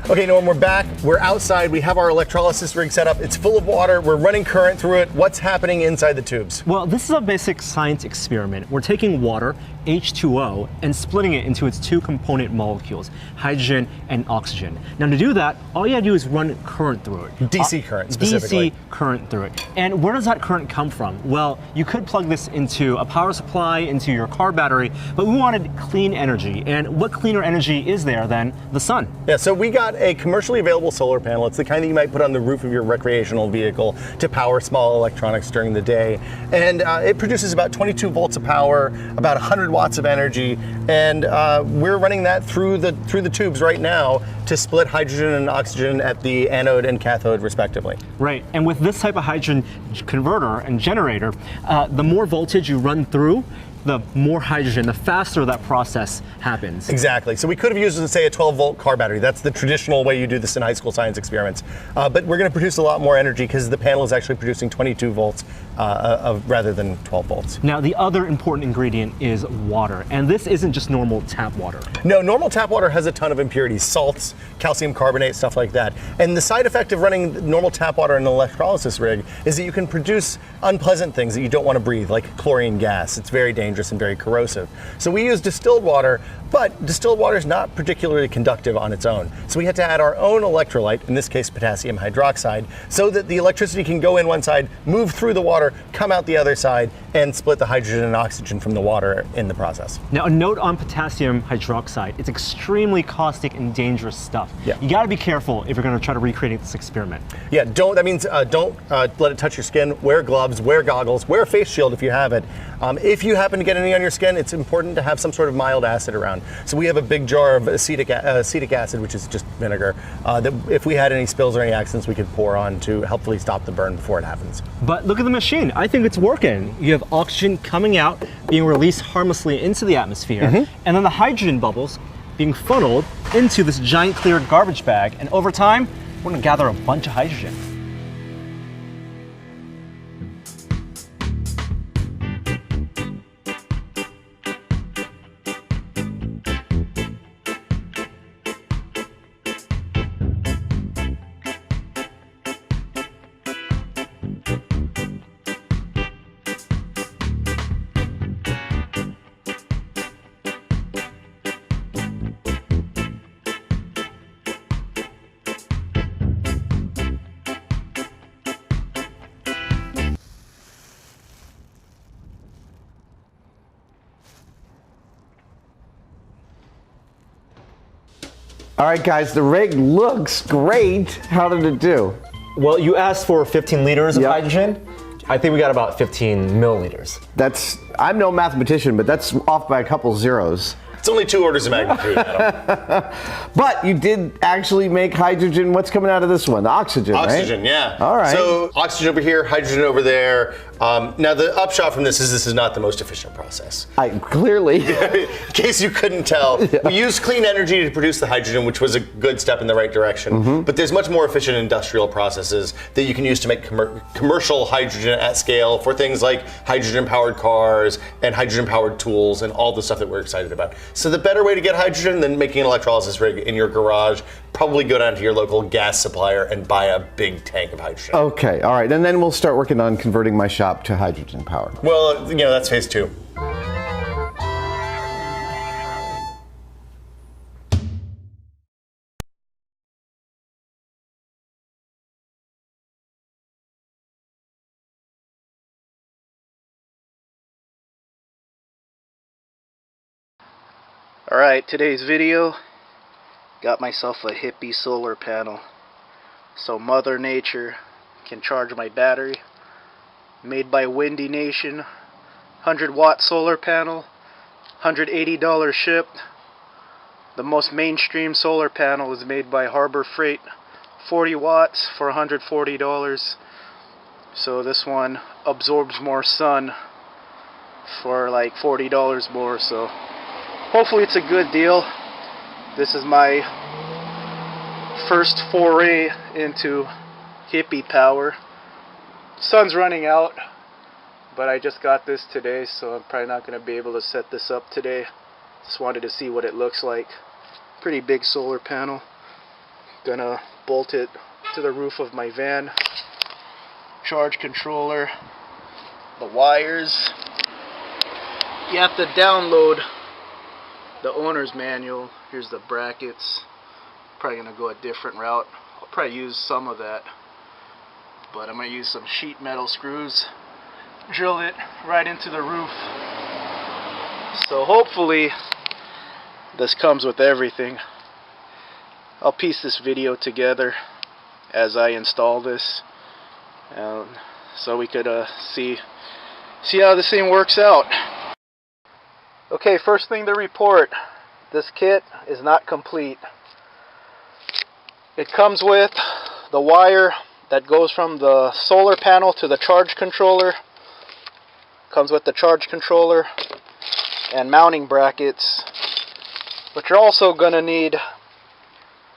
Okay, Noam, we're back. We're outside. We have our electrolysis rig set up. It's full of water. We're running current through it. What's happening inside the tubes? Well, this is a basic science experiment. We're taking water, H2O, and splitting it into its two component molecules, hydrogen and oxygen. Now to do that, all you gotta do is run current through it. DC current, specifically. DC current through it. And where does that current come from? Well, you could plug this into a power supply, into your car battery, but we wanted clean energy. And what cleaner energy is there than the sun? Yeah, so we got a commercially available solar panel. It's the kind that you might put on the roof of your recreational vehicle to power small electronics during the day. And it produces about 22 volts of power, about 100 watts of energy, and we're running that through the tubes right now to split hydrogen and oxygen at the anode and cathode respectively. Right, and with this type of hydrogen converter and generator, the more voltage you run through, the more hydrogen, the faster that process happens. Exactly. So we could have used, say, a 12-volt car battery. That's the traditional way you do this in high school science experiments. But we're going to produce a lot more energy because the panel is actually producing 22 volts rather than 12 volts. Now, the other important ingredient is water. And this isn't just normal tap water. No, normal tap water has a ton of impurities, salts, calcium carbonate, stuff like that. And the side effect of running normal tap water in an electrolysis rig is that you can produce unpleasant things that you don't want to breathe, like chlorine gas. It's very dangerous and very corrosive. So we use distilled water, but distilled water is not particularly conductive on its own. So we had to add our own electrolyte, in this case potassium hydroxide, so that the electricity can go in one side, move through the water, come out the other side, and split the hydrogen and oxygen from the water in the process. Now, a note on potassium hydroxide, it's extremely caustic and dangerous stuff. Yeah. You gotta be careful if you're gonna try to recreate this experiment. Yeah, don't let it touch your skin. Wear gloves, wear goggles, wear a face shield if you have it. If you happen to get any on your skin, it's important to have some sort of mild acid around. So we have a big jar of acetic acid, which is just vinegar, that if we had any spills or any accidents, we could pour on to helpfully stop the burn before it happens. But look at the machine. I think it's working. You have oxygen coming out, being released harmlessly into the atmosphere, and then the hydrogen bubbles being funneled into this giant clear garbage bag. And over time, we're gonna gather a bunch of hydrogen. All right, guys, the rig looks great. How did it do? Well, you asked for 15 liters of Yep. hydrogen. I think we got about 15 milliliters. I'm no mathematician, but that's off by a couple zeros. It's only 2 orders of magnitude, Adam. But you did actually make hydrogen. What's coming out of this one? The oxygen, right? Oxygen, yeah. All right. So oxygen over here, hydrogen over there. Now the upshot from this is not the most efficient process. Clearly. In case you couldn't tell, we used clean energy to produce the hydrogen, which was a good step in the right direction. But there's much more efficient industrial processes that you can use to make commercial hydrogen at scale for things like hydrogen-powered cars and hydrogen-powered tools and all the stuff that we're excited about. So the better way to get hydrogen than making an electrolysis rig in your garage, probably go down to your local gas supplier and buy a big tank of hydrogen. Okay, all right, and then we'll start working on converting my shop to hydrogen power. Well, that's phase 2. Alright, today's video, got myself a hippie solar panel so Mother Nature can charge my battery. Made by Windy Nation, 100-watt solar panel, $180 shipped. The most mainstream solar panel is made by Harbor Freight, 40 watts for $140. So this one absorbs more sun for like $40 more, so hopefully it's a good deal. This is my first foray into hippie power. Sun's running out, but I just got this today, so I'm probably not going to be able to set this up today. Just wanted to see what it looks like. Pretty big solar panel. Gonna bolt it to the roof of my van. Charge controller, the wires. You have to download the owner's manual. Here's the brackets. Probably gonna go a different route. I'll probably use some of that, but I'm gonna use some sheet metal screws, drill it right into the roof. So hopefully this comes with everything. I'll piece this video together as I install this, so we could see how this thing works out. Okay, first thing to report, this kit is not complete. It comes with the wire that goes from the solar panel to the charge controller. Comes with the charge controller and mounting brackets. But you're also going to need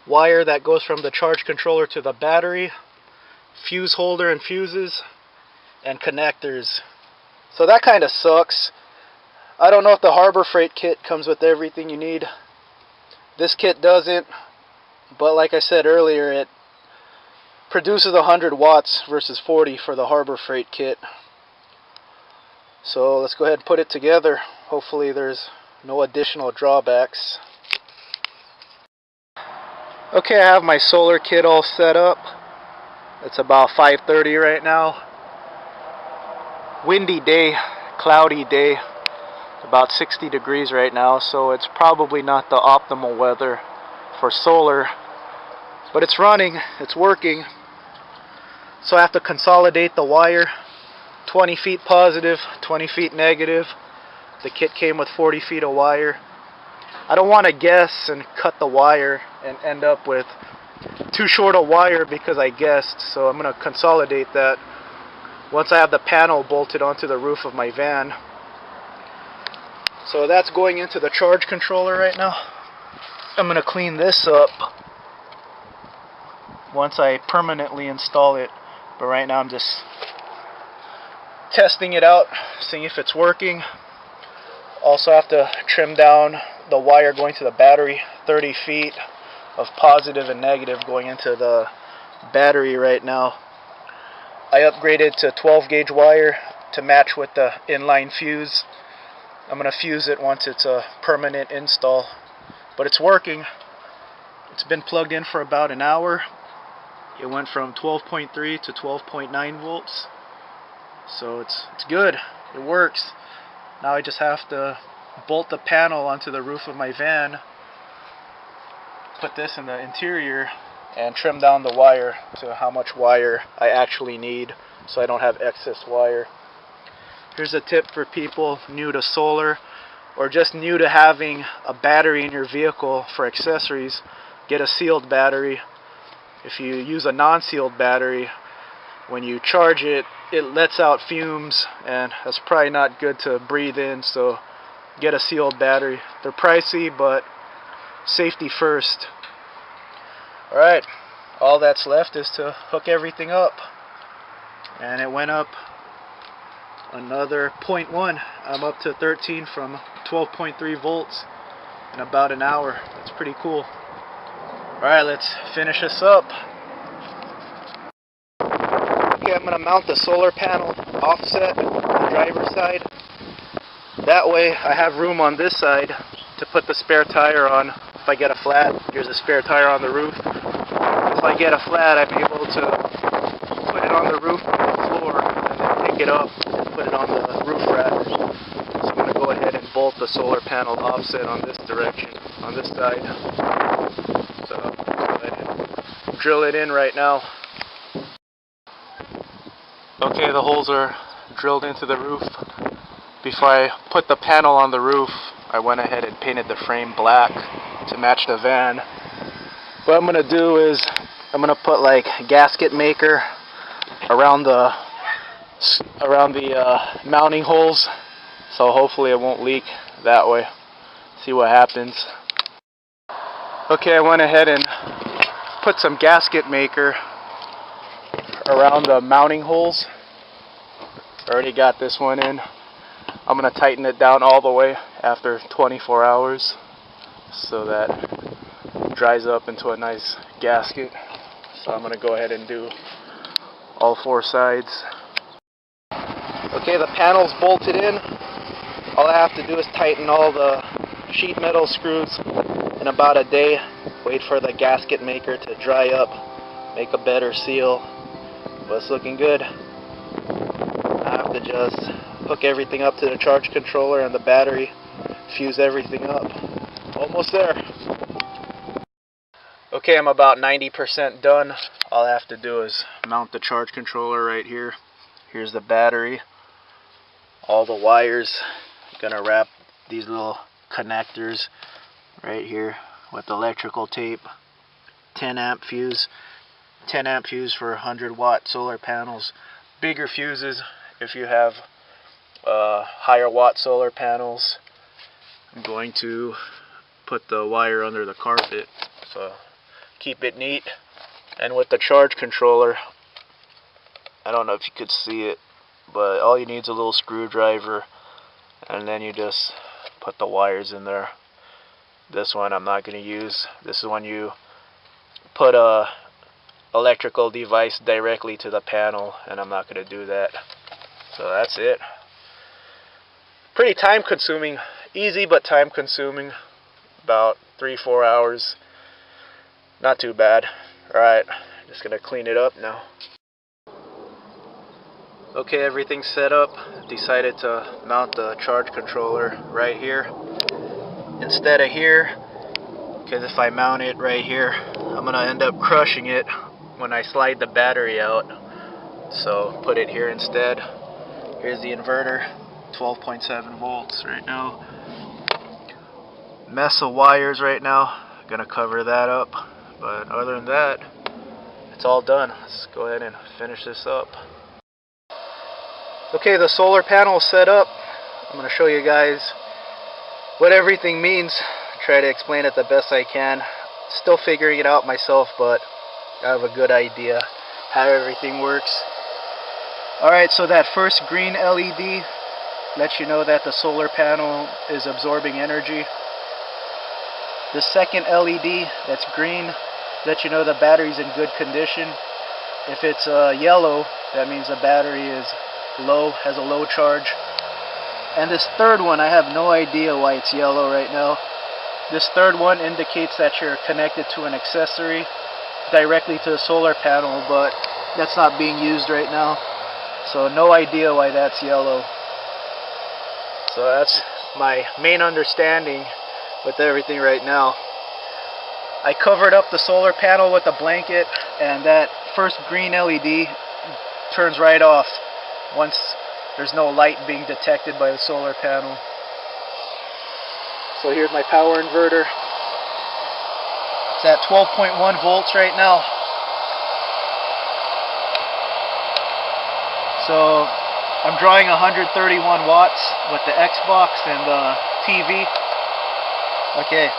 wire that goes from the charge controller to the battery, fuse holder and fuses, and connectors. So that kind of sucks. I don't know if the Harbor Freight kit comes with everything you need. This kit doesn't, but like I said earlier, it produces 100 watts versus 40 for the Harbor Freight kit. So let's go ahead and put it together. Hopefully there's no additional drawbacks. Okay, I have my solar kit all set up. It's about 5:30 right now. Windy day, cloudy day. About 60 degrees right now, so it's probably not the optimal weather for solar. But it's running, it's working. So I have to consolidate the wire. 20 feet positive, 20 feet negative. The kit came with 40 feet of wire. I don't want to guess and cut the wire and end up with too short a wire because I guessed. So I'm going to consolidate that once I have the panel bolted onto the roof of my van. So that's going into the charge controller right now. I'm going to clean this up once I permanently install it. But right now I'm just testing it out, seeing if it's working. Also have to trim down the wire going to the battery. 30 feet of positive and negative going into the battery right now. I upgraded to 12 gauge wire to match with the inline fuse. I'm going to fuse it once it's a permanent install. But it's working. It's been plugged in for about an hour. It went from 12.3 to 12.9 volts. So it's good. It works. Now I just have to bolt the panel onto the roof of my van, put this in the interior, and trim down the wire to how much wire I actually need so I don't have excess wire. Here's a tip for people new to solar or just new to having a battery in your vehicle for accessories. Get a sealed battery. If you use a non-sealed battery, when you charge it, it lets out fumes, and that's probably not good to breathe in, so get a sealed battery. They're pricey, but safety first. Alright, all that's left is to hook everything up. And it went up another 0.1. I'm up to 13 from 12.3 volts in about an hour. That's pretty cool. Alright, let's finish this up. Okay, I'm going to mount the solar panel offset on the driver's side. That way I have room on this side to put the spare tire on if I get a flat. Here's a spare tire on the roof. If I get a flat, I'm able to put it on the roof on the floor and then pick it up and put it on the roof rack. So I'm going to go ahead and bolt the solar panel offset on this direction, on this side. So I'll go ahead and drill it in right now. Okay, the holes are drilled into the roof. Before I put the panel on the roof, I went ahead and painted the frame black to match the van. What I'm going to do is I'm going to put like gasket maker around the mounting holes, so hopefully it won't leak that way. See what happens. Okay, I went ahead and put some gasket maker around the mounting holes. Already got this one in. I'm going to tighten it down all the way after 24 hours so that dries up into a nice gasket. So I'm going to go ahead and do all 4 sides. Okay, the panel's bolted in. All I have to do is tighten all the sheet metal screws in about a day. Wait for the gasket maker to dry up, make a better seal. But it's looking good. I have to just hook everything up to the charge controller and the battery, fuse everything up. Almost there. Okay, I'm about 90% done. All I have to do is mount the charge controller right here. Here's the battery. All the wires. I'm gonna wrap these little connectors right here with electrical tape. 10 amp fuse. 10 amp fuse for 100 watt solar panels. Bigger fuses if you have higher watt solar panels. I'm going to put the wire under the carpet, so keep it neat. And with the charge controller, I don't know if you could see it, but all you need is a little screwdriver, and then you just put the wires in there. This one I'm not going to use. This is when you put a electrical device directly to the panel, and I'm not going to do that. So that's it. Pretty time consuming. Easy but time consuming. About 3-4 hours. Not too bad. Alright, just going to clean it up now. Okay, everything's set up. Decided to mount the charge controller right here instead of here, because if I mount it right here, I'm going to end up crushing it when I slide the battery out. So put it here instead. Here's the inverter, 12.7 volts right now. Mess of wires right now, gonna cover that up, but other than that, it's all done. Let's go ahead and finish this up. Okay, the solar panel is set up. I'm gonna show you guys what everything means. Try to explain it the best I can. Still figuring it out myself, but I have a good idea how everything works. Alright, so that first green LED lets you know that the solar panel is absorbing energy. The second LED that's green lets you know the battery's in good condition. If it's yellow, that means the battery is low, has a low charge. And this third one, I have no idea why it's yellow right now. This third one indicates that you're connected to an accessory directly to the solar panel, but that's not being used right now, so no idea why that's yellow. So that's my main understanding with everything right now. I covered up the solar panel with a blanket, and that first green LED turns right off once there's no light being detected by the solar panel. So here's my power inverter. It's at 12.1 volts right now. So I'm drawing 131 watts with the Xbox and the TV. Okay,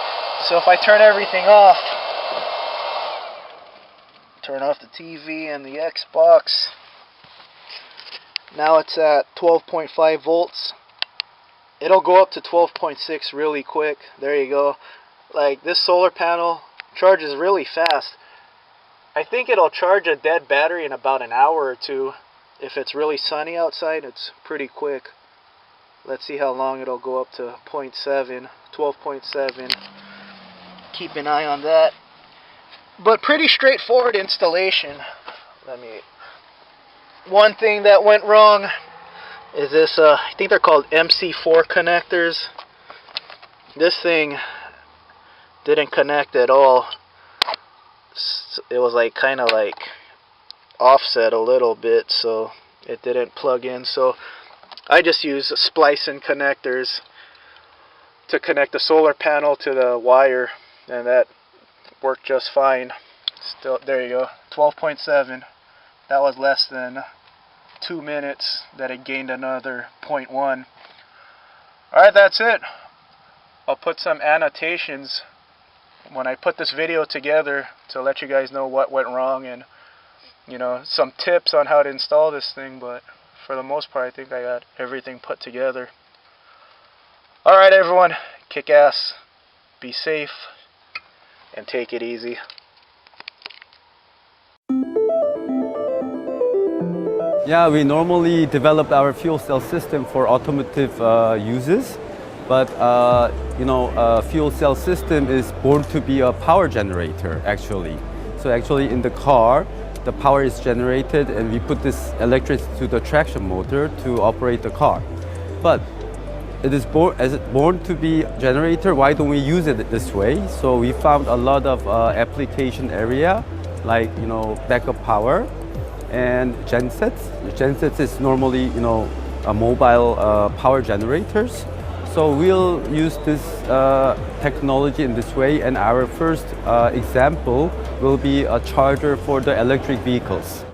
so if I turn everything off, turn off the TV and the Xbox, now it's at 12.5 volts. It'll go up to 12.6 really quick. There you go. Like, this solar panel charges really fast. I think it'll charge a dead battery in about an hour or two. If it's really sunny outside, it's pretty quick. Let's see how long it'll go up to 0.7, 12.7. Keep an eye on that. But pretty straightforward installation. One thing that went wrong is this, I think they're called MC4 connectors. This thing didn't connect at all. It was like kind of like offset a little bit, so it didn't plug in. So I just use splicing connectors to connect the solar panel to the wire, and that worked just fine. Still, there you go, 12.7. That was less than 2 minutes that it gained another 0.1. Alright, that's it. I'll put some annotations when I put this video together to let you guys know what went wrong, and some tips on how to install this thing. But for the most part, I think I got everything put together. Alright everyone, kick ass, be safe, and take it easy. Yeah, we normally develop our fuel cell system for automotive uses, but fuel cell system is born to be a power generator actually. So actually in the car, the power is generated and we put this electricity to the traction motor to operate the car. But it is born to be a generator, why don't we use it this way? So we found a lot of application area like backup power and gensets. Gensets is normally a mobile power generators. So we'll use this technology in this way, and our first example will be a charger for the electric vehicles.